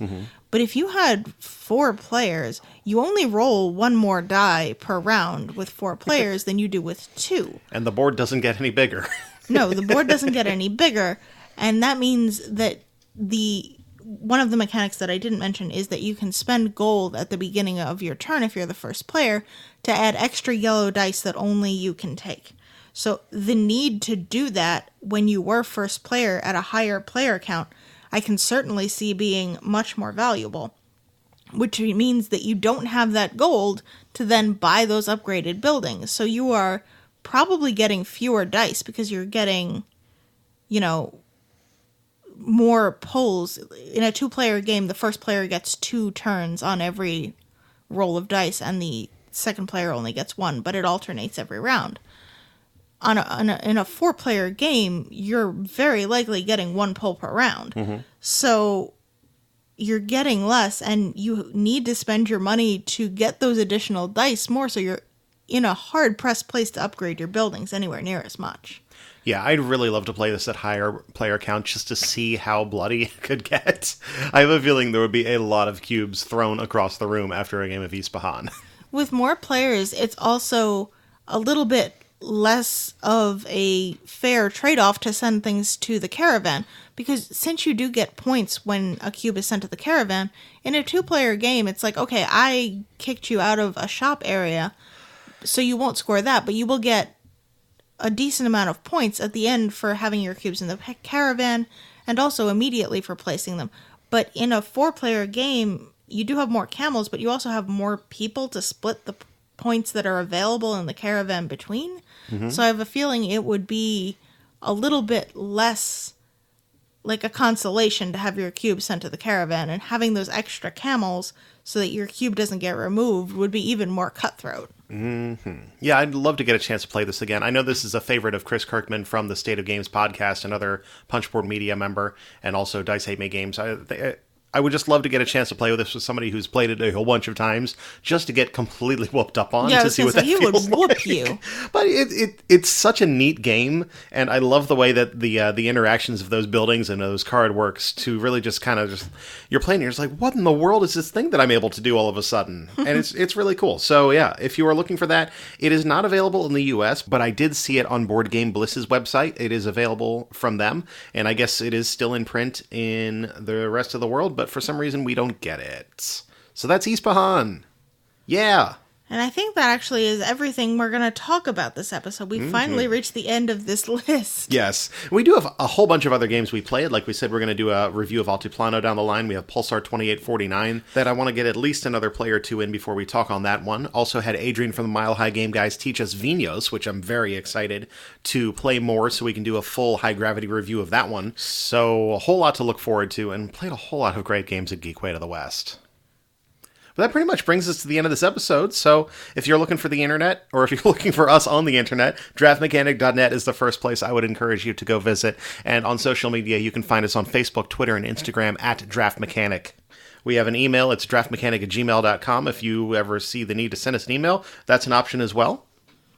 Speaker 2: But if you had 4 players, you only roll 1 more die per round with 4 players than you do with 2.
Speaker 1: And the board doesn't get any bigger.
Speaker 2: No, the board doesn't get any bigger. And that means that one of the mechanics that I didn't mention is that you can spend gold at the beginning of your turn if you're the first player to add extra yellow dice that only you can take. So the need to do that when you were first player at a higher player count, I can certainly see being much more valuable, which means that you don't have that gold to then buy those upgraded buildings. So you are probably getting fewer dice because you're getting, more pulls. In a 2-player game, the first player gets 2 turns on every roll of dice, and the second player only gets 1, but it alternates every round. In a 4-player game, you're very likely getting 1 pull per round. So you're getting less, and you need to spend your money to get those additional dice more, so you're in a hard-pressed place to upgrade your buildings anywhere near as much.
Speaker 1: Yeah, I'd really love to play this at higher player count just to see how bloody it could get. I have a feeling there would be a lot of cubes thrown across the room after a game of Ispahan.
Speaker 2: With more players, it's also a little bit less of a fair trade-off to send things to the caravan, because since you do get points when a cube is sent to the caravan, in a 2-player game, it's like, okay, I kicked you out of a shop area, so you won't score that, but you will get a decent amount of points at the end for having your cubes in the caravan, and also immediately for placing them. But in a 4-player game, you do have more camels, but you also have more people to split the points that are available in the caravan between. So I have a feeling it would be a little bit less like a consolation to have your cube sent to the caravan, and having those extra camels so that your cube doesn't get removed would be even more cutthroat.
Speaker 1: Yeah, I'd love to get a chance to play this again. I know this is a favorite of Chris Kirkman from the State of Games podcast, another Punchboard Media member, and also Dice Hate Me Games. I would just love to get a chance to play with this with somebody who's played it a whole bunch of times, just to get completely whooped up on to see what that feels like.
Speaker 2: He would whoop you.
Speaker 1: But it's such a neat game, and I love the way that the interactions of those buildings and those card works to really just kind of you're playing, you're just like, what in the world is this thing that I'm able to do all of a sudden? And it's really cool. So yeah, if you are looking for that, it is not available in the US, but I did see it on Board Game Bliss's website. It is available from them, and I guess it is still in print in the rest of the world, but for some reason we don't get it. So that's Ispahan. Yeah.
Speaker 2: And I think that actually is everything we're going to talk about this episode. We finally reached the end of this list.
Speaker 1: Yes. We do have a whole bunch of other games we played. Like we said, we're going to do a review of Altiplano down the line. We have Pulsar 2849 that I want to get at least another play or 2 in before we talk on that one. Also had Adrian from the Mile High Game Guys teach us Vinos, which I'm very excited to play more so we can do a full high gravity review of that one. So a whole lot to look forward to, and played a whole lot of great games at Geekway to the West. But that pretty much brings us to the end of this episode, so if you're looking for the internet, or if you're looking for us on the internet, draftmechanic.net is the first place I would encourage you to go visit, and on social media you can find us on Facebook, Twitter, and Instagram at draftmechanic. We have an email, it's draftmechanic@gmail.com. If you ever see the need to send us an email, that's an option as well.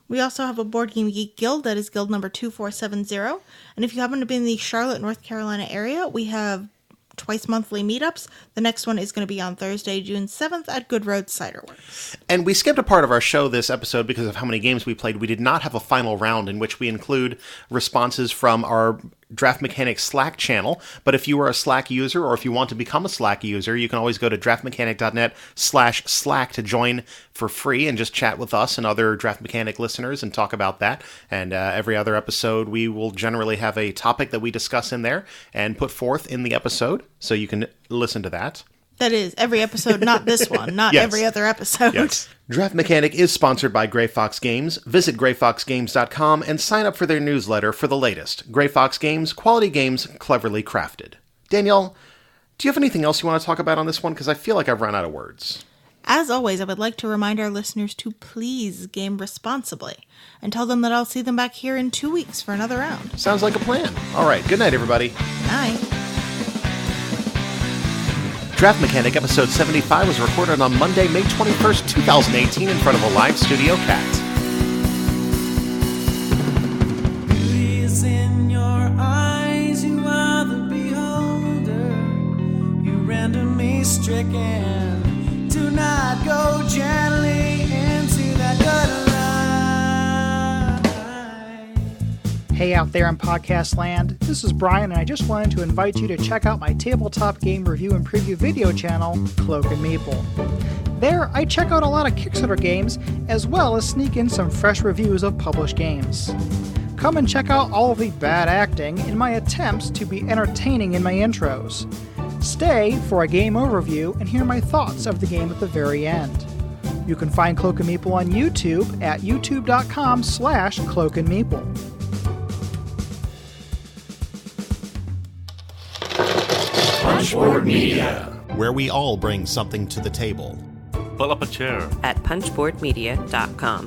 Speaker 2: We also have a Board Game Geek Guild, that is guild number 2470, and if you happen to be in the Charlotte, North Carolina area, we have twice monthly meetups. The next one is going to be on Thursday, June 7th at Good Road Cider Works.
Speaker 1: And we skipped a part of our show this episode because of how many games we played. We did not have a final round in which we include responses from our Draft Mechanic Slack channel, but if you are a Slack user or if you want to become a Slack user, you can always go to draftmechanic.net/Slack to join for free and just chat with us and other Draft Mechanic listeners and talk about that. And every other episode, we will generally have a topic that we discuss in there and put forth in the episode, so you can listen to that.
Speaker 2: That is, every episode, not this one, not
Speaker 1: Yes.
Speaker 2: every other episode.
Speaker 1: Yes. Draft Mechanic is sponsored by Gray Fox Games. Visit grayfoxgames.com and sign up for their newsletter for the latest. Gray Fox Games, quality games cleverly crafted. Danielle, do you have anything else you want to talk about on this one? Because I feel like I've run out of words.
Speaker 2: As always, I would like to remind our listeners to please game responsibly and tell them that I'll see them back here in 2 weeks for another round.
Speaker 1: Sounds like a plan. All right, good night, everybody.
Speaker 2: Night.
Speaker 1: Draft Mechanic episode 75 was recorded on Monday, May 21st, 2018 in front of a live studio cat.
Speaker 3: Beauty is in your eyes, you are the beholder. You render me stricken. Do not go gently into that gutter line.
Speaker 4: Hey out there in podcast land, this is Brian and I just wanted to invite you to check out my tabletop game review and preview video channel, Cloak and Maple. There, I check out a lot of Kickstarter games as well as sneak in some fresh reviews of published games. Come and check out all of the bad acting in my attempts to be entertaining in my intros. Stay for a game overview and hear my thoughts of the game at the very end. You can find Cloak and Maple on YouTube at youtube.com/cloakandmaple.
Speaker 5: Punchboard Media, where we all bring something to the table.
Speaker 6: Pull up a chair
Speaker 7: at punchboardmedia.com.